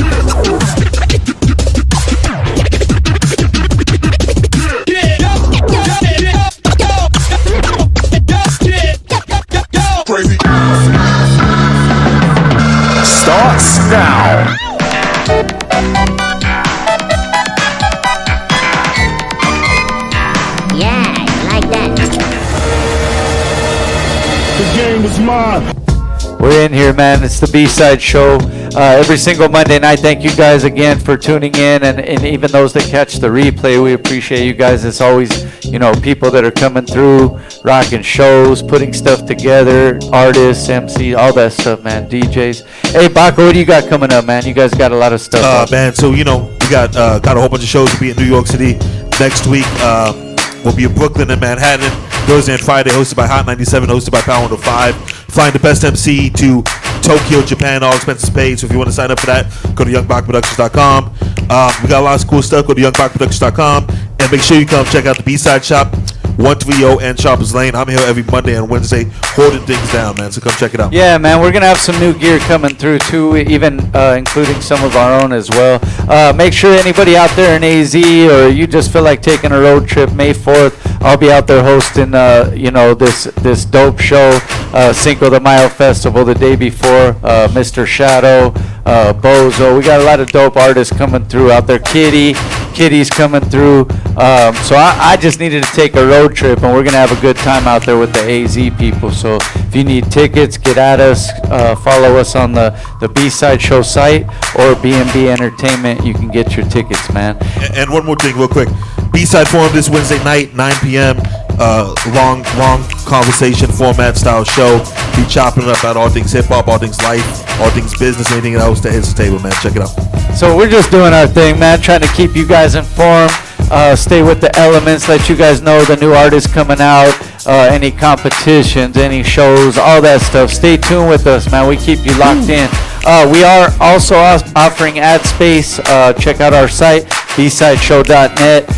Crazy. Starts now. The game is mine. We're in here, man. It's the B-Side Show. Every single Monday night. Thank you guys again for tuning in, and even those that catch the replay, we appreciate you guys. It's always, people that are coming through, rocking shows, putting stuff together, artists, MCs, all that stuff, man. DJs. Hey, Baca, what do you got coming up, man? You guys got a lot of stuff. Man, so we got a whole bunch of shows to be in New York City next week. We'll be in Brooklyn and Manhattan Thursday and Friday, hosted by Hot 97, hosted by Power 105. Flying the best MC to Tokyo, Japan, all expenses paid. So if you want to sign up for that, go to YoungBacProductions.com. We got a lot of cool stuff. Go to YoungBacProductions.com and make sure you come check out the B-Side Shop, 130 and Sharpers Lane. I'm here every Monday and Wednesday holding things down, man. So come check it out. Yeah, man, we're gonna have some new gear coming through too, even including some of our own as well. Make sure anybody out there in AZ or you just feel like taking a road trip, May 4th, I'll be out there hosting, this dope show, Cinco de Mayo Festival the day before. Mr. Shadow, Bozo, we got a lot of dope artists coming through out there. Kitty's coming through. So I just needed to take a road trip, and we're gonna have a good time out there with the AZ people. So if you need tickets, get at us. Follow us on the B-Side Show site or B&B Entertainment. You can get your tickets, man. And one more thing real quick. B-Side Forum this Wednesday night, 9 p.m. Long conversation format style show. Be chopping it up about all things hip-hop, all things life, all things business, anything else that hits the table, man. Check it out. So we're just doing our thing, man, trying to keep you guys informed. Stay with the elements, let you guys know the new artists coming out, any competitions, any shows, all that stuff. Stay tuned with us, man. We keep you locked in. We are also offering ad space. Check out our site, bsideshow.net.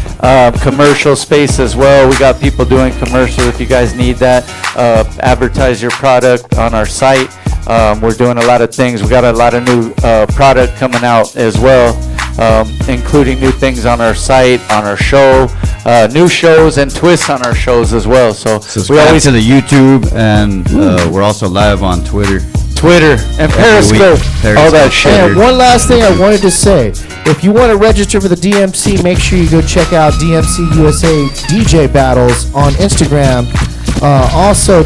Commercial space as well. We got people doing commercials if you guys need that. Advertise your product on our site. We're doing a lot of things. We got a lot of new product coming out as well, including new things on our site, on our show, new shows and twists on our shows as well. So subscribe we always to the YouTube, and we're also live on Twitter and Periscope, all that shit. And one last thing I wanted to say. If you want to register for the DMC, make sure you go check out DMC USA DJ Battles on Instagram. Also,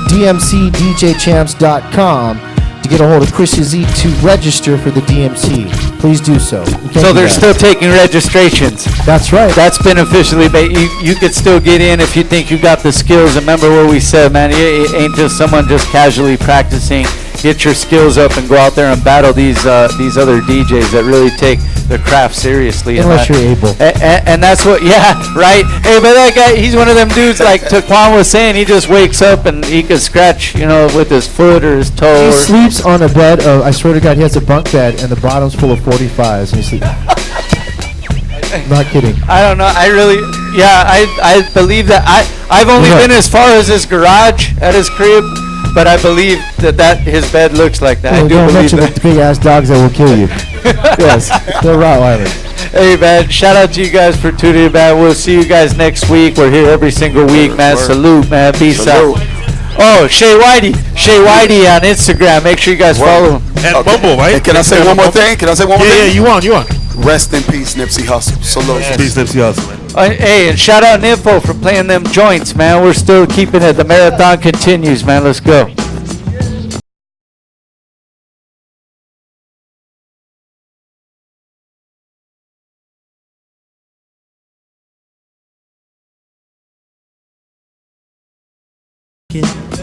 DMCDJChamps.com to get a hold of Chris Z to register for the DMC, please do so. So they're still taking registrations. That's right. That's been officially made. You could still get in if you think you got the skills. Remember what we said, man. It ain't just someone just casually practicing. Get your skills up and go out there and battle these other DJs that really take the craft seriously. Unless you're able. And that's what, yeah, right. Hey, but that guy, he's one of them dudes like Toquon was saying. He just wakes up and he can scratch, with his foot or his toe. He sleeps on a bed of, I swear to God, he has a bunk bed and the bottom's full of 45s and he sleeps. Not kidding. I don't know. I believe that. I've only been as far as his garage at his crib, but I believe that his bed looks like that. Well, I do don't believe mention that. the big ass dogs that will kill you. Yes, they're Rottweilers. Hey, man, shout out to you guys for tuning in, man. We'll see you guys next week. We're here every single week, man. Salute, man. Peace out. Oh, Shaye Whitey on Instagram. Make sure you guys follow him. And Bumble, right? Hey, can I say one more thing? Yeah, you on. Rest in peace, Nipsey Hussle. Salute. Peace, Nipsey Hussle. Hey, and shout out Nimfo for playing them joints, man. We're still keeping it. The marathon continues, man. Let's go. it.